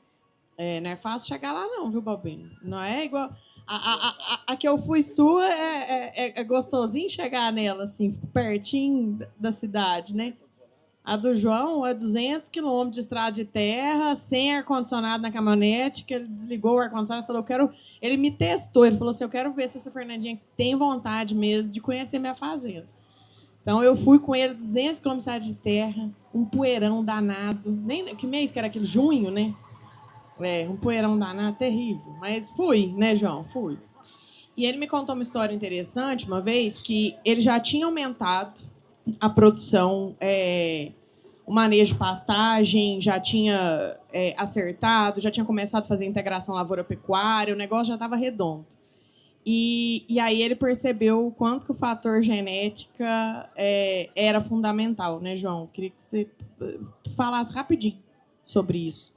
não é fácil chegar lá não, viu, Balbino? Não é igual... A que eu fui sua é gostosinho chegar nela, assim, pertinho da cidade, né? A do João é 200 quilômetros de estrada de terra, sem ar-condicionado na caminhonete, que ele desligou o ar-condicionado e falou, Ele me testou, ele falou assim, eu quero ver se essa Fernandinha tem vontade mesmo de conhecer minha fazenda. Então, eu fui com ele 200 quilômetros de estrada de terra, um poeirão danado. Que mês que era aquele? Junho, né? Um poeirão danado, terrível. Mas fui, né, João? Fui. E ele me contou uma história interessante, uma vez, que ele já tinha aumentado a produção o manejo de pastagem já tinha acertado, já tinha começado a fazer integração lavoura-pecuária, o negócio já estava redondo. E aí ele percebeu o quanto que o fator genética era fundamental, né, João? Queria que você falasse rapidinho sobre isso.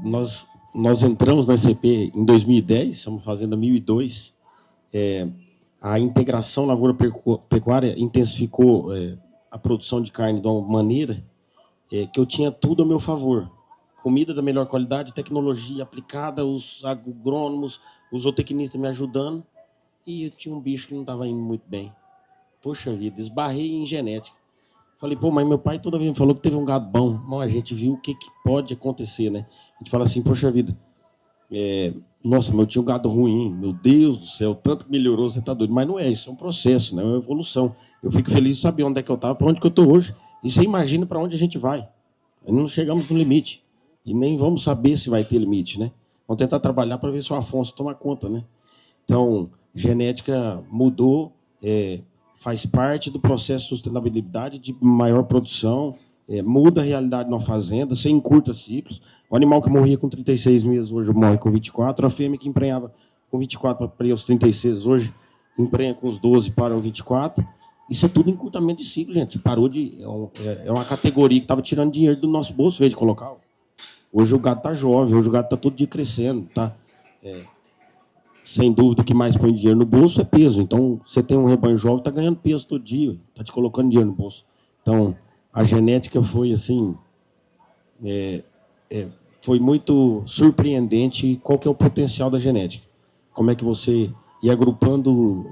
Nós entramos na ICP em 2010, estamos fazendo 2002. A integração lavoura-pecuária intensificou a produção de carne de uma maneira que eu tinha tudo a meu favor. Comida da melhor qualidade, tecnologia aplicada, os agrônomos, os zootecnistas me ajudando. E eu tinha um bicho que não estava indo muito bem. Poxa vida, esbarrei em genética. Falei, pô, mas meu pai toda vez me falou que teve um gado bom. Bom, a gente viu o que pode acontecer, né? A gente fala assim, poxa vida, nossa, mas eu tinha um gado ruim, meu Deus do céu, tanto que melhorou, você tá doido. Mas não é isso, é um processo, né? É uma evolução. Eu fico feliz de saber onde é que eu estava, para onde que eu estou hoje. E você imagina para onde a gente vai. Não chegamos no limite. E nem vamos saber se vai ter limite, né? Vamos tentar trabalhar para ver se o Afonso toma conta, né? Então, genética mudou, faz parte do processo de sustentabilidade, de maior produção, muda a realidade na fazenda, você encurta ciclos. O animal que morria com 36 meses, hoje morre com 24. A fêmea que emprenhava com 24 para os 36, hoje emprenha com os 12 para os 24. Isso é tudo encurtamento de ciclo, gente. Parou de... É uma categoria que estava tirando dinheiro do nosso bolso, em vez de colocar. Hoje o gado está jovem, hoje o gado está todo dia crescendo. Tá? Sem dúvida, o que mais põe dinheiro no bolso é peso. Então, você tem um rebanho jovem, está ganhando peso todo dia, está te colocando dinheiro no bolso. Então, a genética foi assim... foi muito surpreendente qual que é o potencial da genética. Como é que você ir agrupando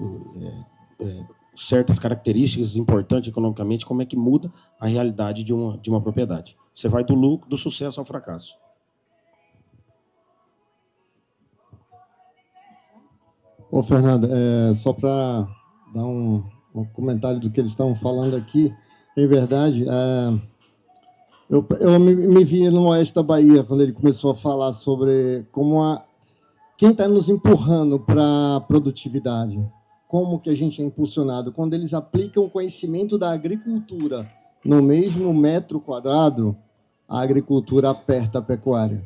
certas características importantes economicamente, como é que muda a realidade de uma propriedade. Você vai do lucro, do sucesso ao fracasso. Ô, Fernando, só para dar um comentário do que eles estavam falando aqui, em verdade, eu me vi no oeste da Bahia, quando ele começou a falar sobre quem está nos empurrando para a produtividade, como que a gente é impulsionado. Quando eles aplicam o conhecimento da agricultura no mesmo metro quadrado, a agricultura aperta a pecuária.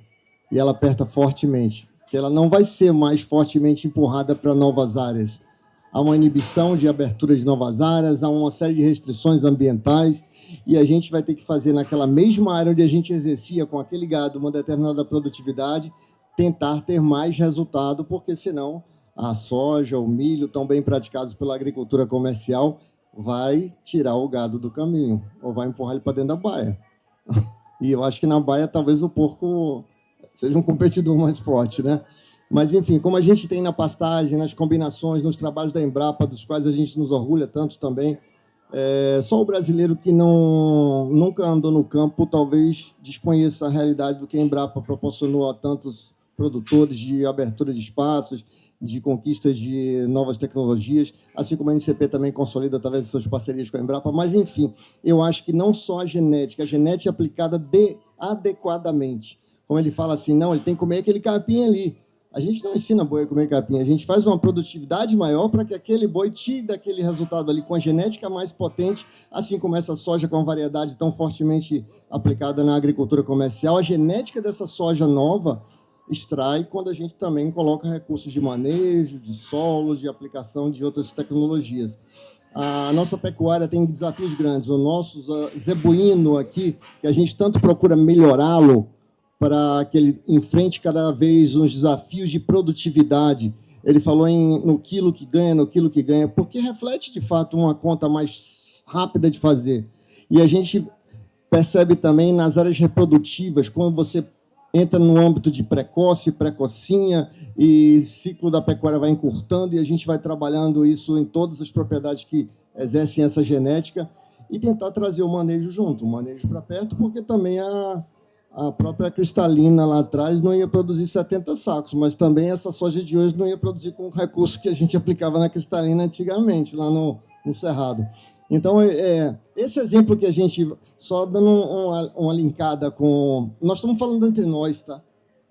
E ela aperta fortemente, porque ela não vai ser mais fortemente empurrada para novas áreas. Há uma inibição de abertura de novas áreas, há uma série de restrições ambientais, e a gente vai ter que fazer naquela mesma área onde a gente exercia com aquele gado uma determinada produtividade, tentar ter mais resultado, porque senão a soja, o milho, tão bem praticados pela agricultura comercial, vai tirar o gado do caminho, ou vai empurrar ele para dentro da baia. E eu acho que na baia talvez o porco seja um competidor mais forte, né? Mas, enfim, como a gente tem na pastagem, nas combinações, nos trabalhos da Embrapa, dos quais a gente nos orgulha tanto também, só o brasileiro que nunca andou no campo talvez desconheça a realidade do que a Embrapa proporcionou a tantos produtores de abertura de espaços, de conquistas de novas tecnologias, assim como a NCP também consolida através de suas parcerias com a Embrapa. Mas, enfim, eu acho que não só a genética aplicada adequadamente. Como ele fala assim, não, ele tem que comer aquele capim ali. A gente não ensina boi a comer capim, a gente faz uma produtividade maior para que aquele boi tire daquele resultado ali com a genética mais potente, assim como essa soja com a variedade tão fortemente aplicada na agricultura comercial. A genética dessa soja nova extrai quando a gente também coloca recursos de manejo, de solo, de aplicação de outras tecnologias. A nossa pecuária tem desafios grandes. O nosso zebuíno aqui, que a gente tanto procura melhorá-lo para que ele enfrente cada vez uns desafios de produtividade. Ele falou no quilo que ganha, porque reflete, de fato, uma conta mais rápida de fazer. E a gente percebe também nas áreas reprodutivas, quando você entra no âmbito de precoce, precocinha, e ciclo da pecuária vai encurtando, e a gente vai trabalhando isso em todas as propriedades que exercem essa genética, e tentar trazer o manejo junto, o manejo para perto, porque também a própria cristalina lá atrás não ia produzir 70 sacos, mas também essa soja de hoje não ia produzir com o recurso que a gente aplicava na cristalina antigamente, lá no Cerrado. Então, esse exemplo que a gente, só dando uma linkada com... Nós estamos falando entre nós, tá?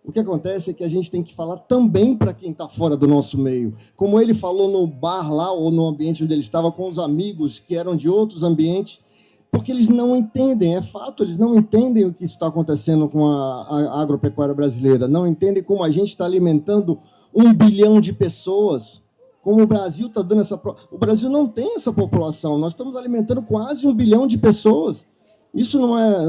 O que acontece é que a gente tem que falar também para quem está fora do nosso meio. Como ele falou no bar lá, ou no ambiente onde ele estava, com os amigos que eram de outros ambientes, porque eles não entendem, é fato, eles não entendem o que está acontecendo com a agropecuária brasileira, não entendem como a gente está alimentando 1 bilhão de pessoas, como o Brasil está dando essa... O Brasil não tem essa população, nós estamos alimentando quase 1 bilhão de pessoas. Isso não é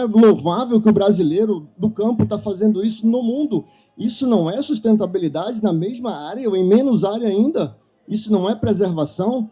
louvável que o brasileiro do campo está fazendo isso no mundo. Isso não é sustentabilidade na mesma área ou em menos área ainda. Isso não é preservação.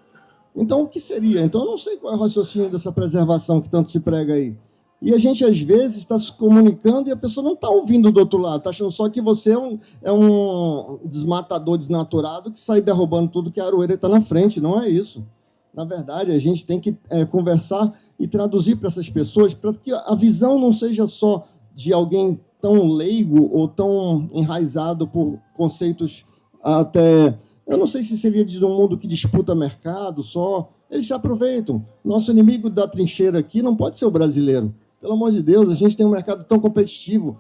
Então, o que seria? Então, eu não sei qual é o raciocínio dessa preservação que tanto se prega aí. E a gente, às vezes, está se comunicando e a pessoa não está ouvindo do outro lado, está achando só que você é um desmatador desnaturado que sai derrubando tudo que a aroeira está na frente. Não é isso. Na verdade, a gente tem que conversar e traduzir para essas pessoas para que a visão não seja só de alguém tão leigo ou tão enraizado por conceitos até... Eu não sei se seria de um mundo que disputa mercado só. Eles se aproveitam. Nosso inimigo da trincheira aqui não pode ser o brasileiro. Pelo amor de Deus, a gente tem um mercado tão competitivo,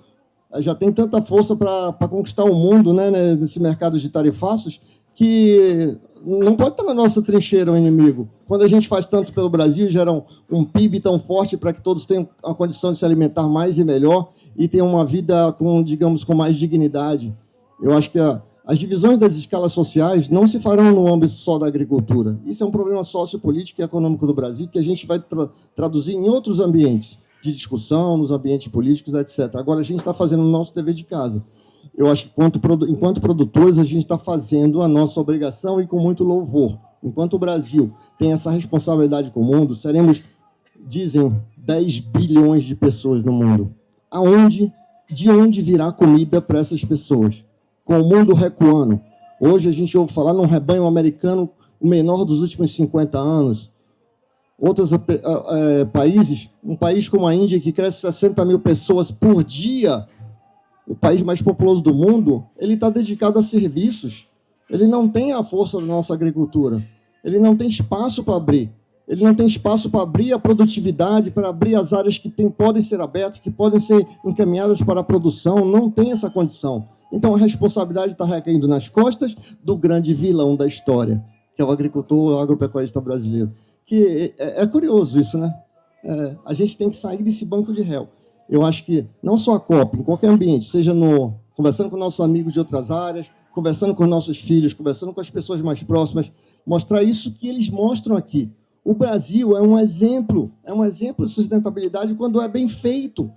já tem tanta força para conquistar o mundo, né, nesse mercado de tarifaços, que não pode estar na nossa trincheira o inimigo. Quando a gente faz tanto pelo Brasil e gera um PIB tão forte para que todos tenham a condição de se alimentar mais e melhor e tenham uma vida com, digamos, com mais dignidade. Eu acho que as divisões das escalas sociais não se farão no âmbito só da agricultura. Isso é um problema sociopolítico e econômico do Brasil que a gente vai traduzir em outros ambientes de discussão, nos ambientes políticos, etc. Agora, a gente está fazendo o nosso dever de casa. Eu acho que, enquanto produtores, a gente está fazendo a nossa obrigação e com muito louvor. Enquanto o Brasil tem essa responsabilidade com o mundo, seremos, dizem, 10 bilhões de pessoas no mundo. De onde virá comida para essas pessoas? Com o mundo recuando. Hoje a gente ouve falar num rebanho americano, o menor dos últimos 50 anos. Outros países, um país como a Índia, que cresce 60 mil pessoas por dia, o país mais populoso do mundo, ele está dedicado a serviços. Ele não tem a força da nossa agricultura. Ele não tem espaço para abrir. Ele não tem espaço para abrir a produtividade, para abrir as áreas que podem ser abertas, que podem ser encaminhadas para a produção. Não tem essa condição. Então, a responsabilidade está recaindo nas costas do grande vilão da história, que é o agricultor, o agropecuarista brasileiro. Que é curioso isso, né? A gente tem que sair desse banco de réu. Eu acho que não só a COP, em qualquer ambiente, seja conversando com nossos amigos de outras áreas, conversando com nossos filhos, conversando com as pessoas mais próximas, mostrar isso que eles mostram aqui. O Brasil é um exemplo de sustentabilidade quando é bem feito.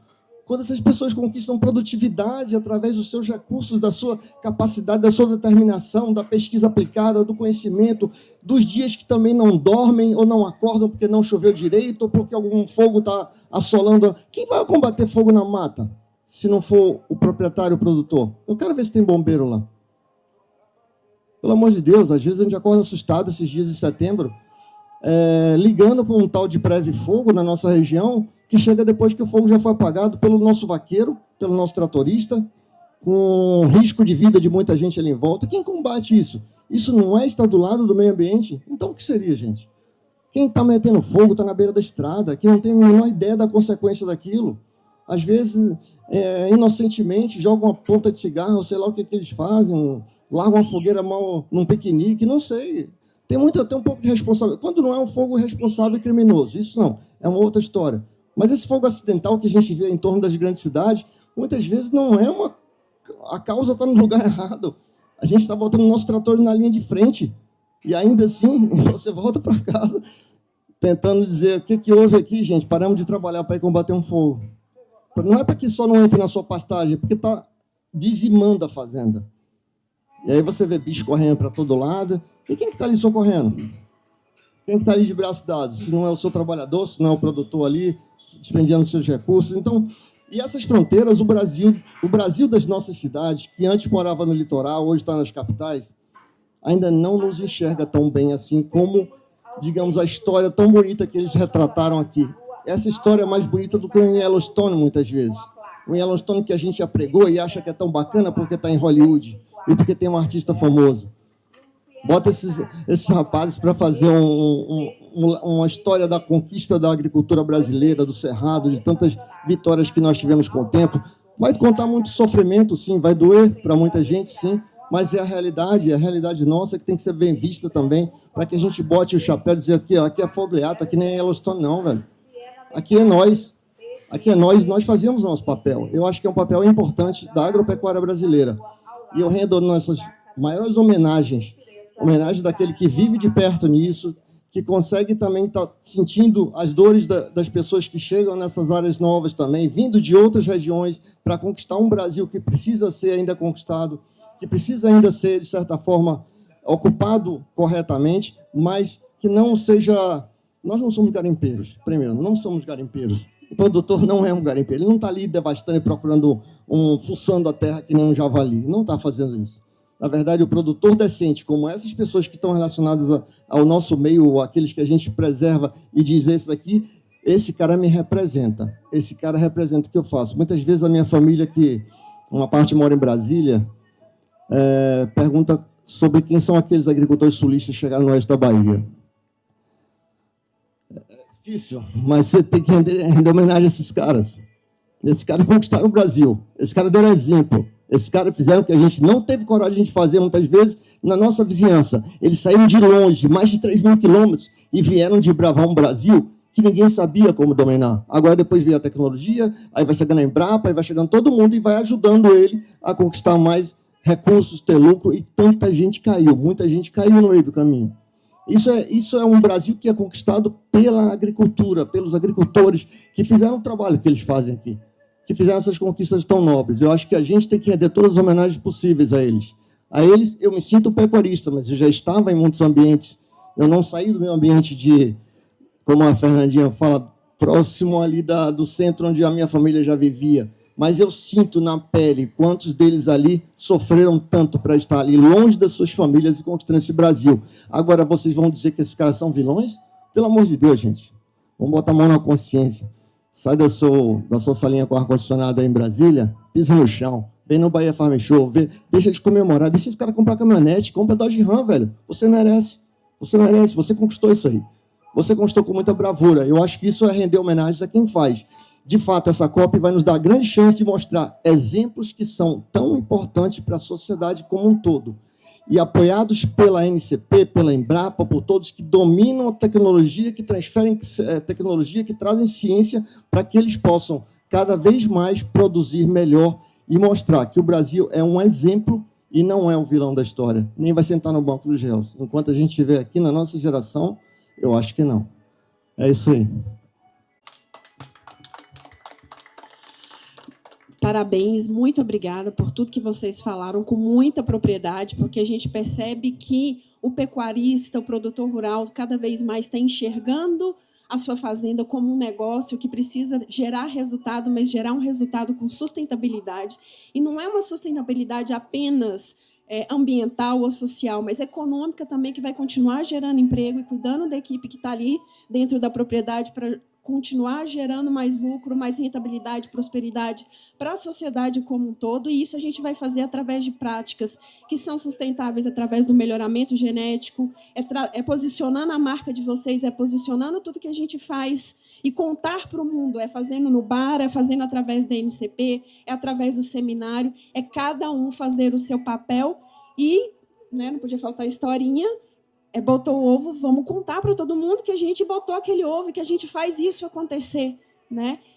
Quando essas pessoas conquistam produtividade através dos seus recursos, da sua capacidade, da sua determinação, da pesquisa aplicada, do conhecimento, dos dias que também não dormem ou não acordam porque não choveu direito ou porque algum fogo está assolando. Quem vai combater fogo na mata, se não for o proprietário, o produtor? Eu quero ver se tem bombeiro lá. Pelo amor de Deus, às vezes a gente acorda assustado esses dias de setembro, ligando para um tal de Preve-Fogo na nossa região, que chega depois que o fogo já foi apagado pelo nosso vaqueiro, pelo nosso tratorista, com risco de vida de muita gente ali em volta. Quem combate isso? Isso não é estar do lado do meio ambiente? Então, o que seria, gente? Quem está metendo fogo está na beira da estrada, quem não tem a menor ideia da consequência daquilo. Às vezes, inocentemente, jogam uma ponta de cigarro, sei lá o que eles fazem, largam uma fogueira mal num piquenique, não sei. Tem um pouco de responsabilidade. Quando não é um fogo responsável e criminoso, isso não, é uma outra história. Mas esse fogo acidental que a gente vê em torno das grandes cidades, muitas vezes não é a causa está no lugar errado. A gente está botando o nosso trator na linha de frente. E ainda assim, você volta para casa tentando dizer o que houve aqui, gente, paramos de trabalhar para ir combater um fogo. Não é para que só não entre na sua pastagem, é porque está dizimando a fazenda. E aí você vê bicho correndo para todo lado. E quem está ali socorrendo? Quem está ali de braço dado? Se não é o seu trabalhador, se não é o produtor ali, despendendo seus recursos. Então, e essas fronteiras, o Brasil das nossas cidades, que antes morava no litoral, hoje está nas capitais, ainda não nos enxerga tão bem assim como, digamos, a história tão bonita que eles retrataram aqui. Essa história é mais bonita do que o Yellowstone, muitas vezes. O Yellowstone que a gente apregou e acha que é tão bacana porque está em Hollywood e porque tem um artista famoso. Bota esses rapazes para fazer uma história da conquista da agricultura brasileira, do Cerrado, de tantas vitórias que nós tivemos com o tempo. Vai contar muito sofrimento, sim, vai doer para muita gente, sim, mas é a realidade nossa que tem que ser bem vista também, para que a gente bote o chapéu e dizer aqui, ó, aqui é Fogo Leato, aqui nem é Yellowstone não, velho. Aqui é nós, nós fazemos o nosso papel. Eu acho que é um papel importante da agropecuária brasileira. E eu rendo nossas maiores homenagem daquele que vive de perto nisso, que consegue também estar sentindo as dores das pessoas que chegam nessas áreas novas também, vindo de outras regiões, para conquistar um Brasil que precisa ser ainda conquistado, que precisa ainda ser, de certa forma, ocupado corretamente, mas que não seja... Nós não somos garimpeiros, primeiro, não somos garimpeiros. O produtor não é um garimpeiro, ele não está ali devastando e procurando, fuçando a terra que nem um javali, não está fazendo isso. Na verdade, o produtor decente, como essas pessoas que estão relacionadas ao nosso meio, aqueles que a gente preserva e diz, esse cara me representa, esse cara representa o que eu faço. Muitas vezes a minha família, que uma parte mora em Brasília, pergunta sobre quem são aqueles agricultores sulistas que chegaram no oeste da Bahia. É difícil, mas você tem que render homenagem a esses caras. Esses caras conquistaram o Brasil, esses caras deram exemplo. Esses caras fizeram o que a gente não teve coragem de fazer, muitas vezes, na nossa vizinhança. Eles saíram de longe, mais de 3.000 quilômetros, e vieram de bravar um Brasil que ninguém sabia como dominar. Agora, depois veio a tecnologia, aí vai chegando a Embrapa, aí vai chegando todo mundo e vai ajudando ele a conquistar mais recursos, ter lucro, e tanta gente caiu, muita gente caiu no meio do caminho. Isso é um Brasil que é conquistado pela agricultura, pelos agricultores que fizeram o trabalho que eles fazem aqui, que fizeram essas conquistas tão nobres. Eu acho que a gente tem que render todas as homenagens possíveis a eles. A eles, eu me sinto pecuarista, mas eu já estava em muitos ambientes. Eu não saí do meu ambiente de, como a Fernandinha fala, próximo ali do centro onde a minha família já vivia. Mas eu sinto na pele quantos deles ali sofreram tanto para estar ali longe das suas famílias e conquistando esse Brasil. Agora, vocês vão dizer que esses caras são vilões? Pelo amor de Deus, gente. Vamos botar a mão na consciência. Sai da sua salinha com ar-condicionado aí em Brasília, pisa no chão, vem no Bahia Farm Show, deixa de comemorar, deixa esse cara comprar caminhonete, compra Dodge Ram, velho. Você merece, você conquistou isso aí. Você conquistou com muita bravura. Eu acho que isso é render homenagens a quem faz. De fato, essa COP vai nos dar a grande chance de mostrar exemplos que são tão importantes para a sociedade como um todo. E apoiados pela NCP, pela Embrapa, por todos que dominam a tecnologia, que transferem tecnologia, que trazem ciência para que eles possam cada vez mais produzir melhor e mostrar que o Brasil é um exemplo e não é o vilão da história. Nem vai sentar no banco dos réus. Enquanto a gente estiver aqui na nossa geração, eu acho que não. É isso aí. Parabéns, muito obrigada por tudo que vocês falaram, com muita propriedade, porque a gente percebe que o pecuarista, o produtor rural, cada vez mais está enxergando a sua fazenda como um negócio que precisa gerar resultado, mas gerar um resultado com sustentabilidade. E não é uma sustentabilidade apenas ambiental ou social, mas econômica também, que vai continuar gerando emprego e cuidando da equipe que está ali dentro da propriedade para continuar gerando mais lucro, mais rentabilidade, prosperidade para a sociedade como um todo, e isso a gente vai fazer através de práticas que são sustentáveis, através do melhoramento genético, posicionando a marca de vocês, posicionando tudo que a gente faz e contar para o mundo, fazendo no bar, fazendo através da NCP, através do seminário, cada um fazer o seu papel e, não podia faltar a historinha, botou o ovo, vamos contar para todo mundo que a gente botou aquele ovo e que a gente faz isso acontecer.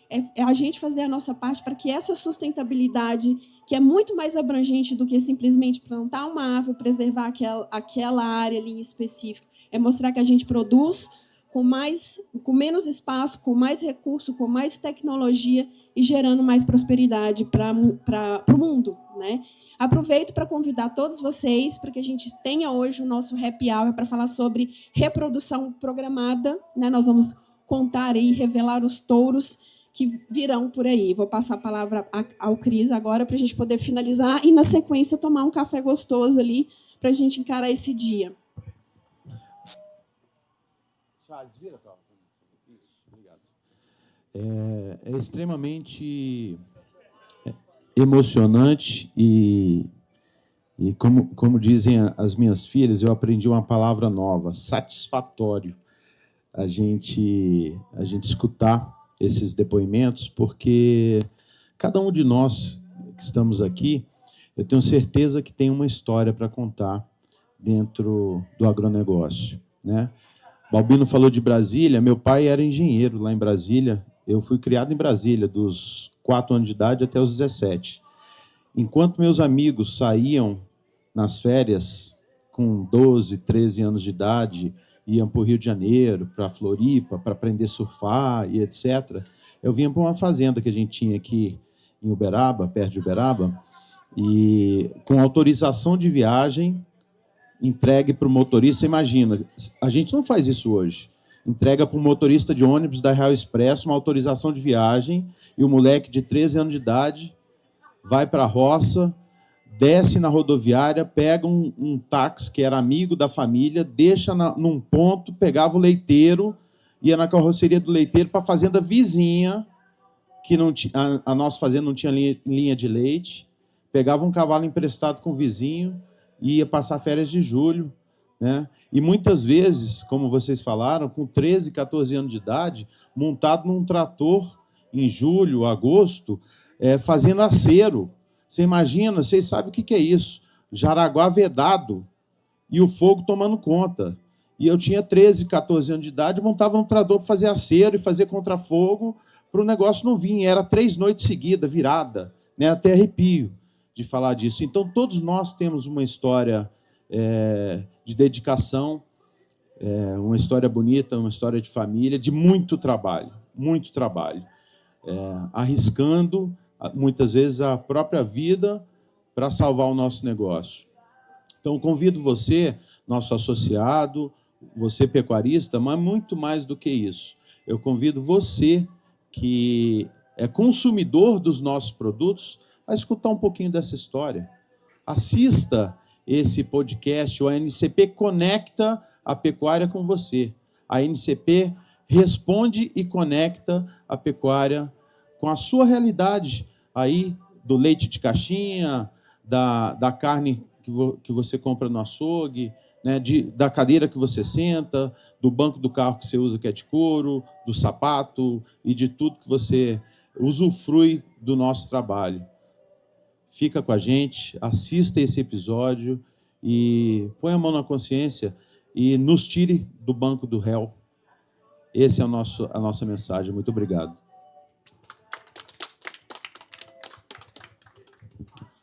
É a gente fazer a nossa parte para que essa sustentabilidade, que é muito mais abrangente do que simplesmente plantar uma árvore, preservar aquela área ali em específico, mostrar que a gente produz com menos espaço, com mais recurso, com mais tecnologia e gerando mais prosperidade para o mundo. Aproveito para convidar todos vocês para que a gente tenha hoje o nosso happy hour para falar sobre reprodução programada. Nós vamos contar e revelar os touros que virão por aí. Vou passar a palavra ao Cris agora para a gente poder finalizar e, na sequência, tomar um café gostoso ali para a gente encarar esse dia. É extremamente emocionante e como dizem as minhas filhas, eu aprendi uma palavra nova, satisfatório, a gente escutar esses depoimentos, porque cada um de nós que estamos aqui eu tenho certeza que tem uma história para contar dentro do agronegócio, né? Balbino falou de Brasília. Meu pai era engenheiro lá em Brasília. Eu fui criado em Brasília, dos 4 anos de idade até os 17. Enquanto meus amigos saíam nas férias com 12, 13 anos de idade, iam para o Rio de Janeiro, para Floripa, para aprender a surfar e etc., eu vinha para uma fazenda que a gente tinha aqui em Uberaba, perto de Uberaba, e com autorização de viagem entregue para o motorista. Imagina, a gente não faz isso hoje. Entrega para o motorista de ônibus da Real Expresso uma autorização de viagem e o moleque de 13 anos de idade vai para a roça, desce na rodoviária, pega um táxi que era amigo da família, deixa num ponto, pegava o leiteiro, ia na carroceria do leiteiro para a fazenda vizinha, que não a nossa fazenda não tinha linha de leite, pegava um cavalo emprestado com o vizinho, ia passar férias de julho, né? E muitas vezes, como vocês falaram, com 13, 14 anos de idade, montado num trator em julho, agosto, fazendo acero. Você imagina, vocês sabem o que é isso? Jaraguá vedado e o fogo tomando conta. E eu tinha 13, 14 anos de idade, montava num trator para fazer acero e fazer contrafogo para o negócio não vir. Era 3 noites seguidas, virada, né? Até arrepio de falar disso. Então, todos nós temos uma história de dedicação, uma história bonita, uma história de família, de muito trabalho, arriscando, muitas vezes, a própria vida para salvar o nosso negócio. Então, convido você, nosso associado, você pecuarista, mas muito mais do que isso. Eu convido você, que é consumidor dos nossos produtos, a escutar um pouquinho dessa história. Assista esse podcast. O ANCP conecta a pecuária com você. A ANCP responde e conecta a pecuária com a sua realidade, aí do leite de caixinha, da carne que você compra no açougue, né, da cadeira que você senta, do banco do carro que você usa, que é de couro, do sapato e de tudo que você usufrui do nosso trabalho. Fica com a gente, assista esse episódio e põe a mão na consciência e nos tire do banco do réu. Essa é a nossa mensagem. Muito obrigado.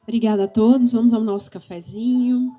Obrigada a todos. Vamos ao nosso cafezinho.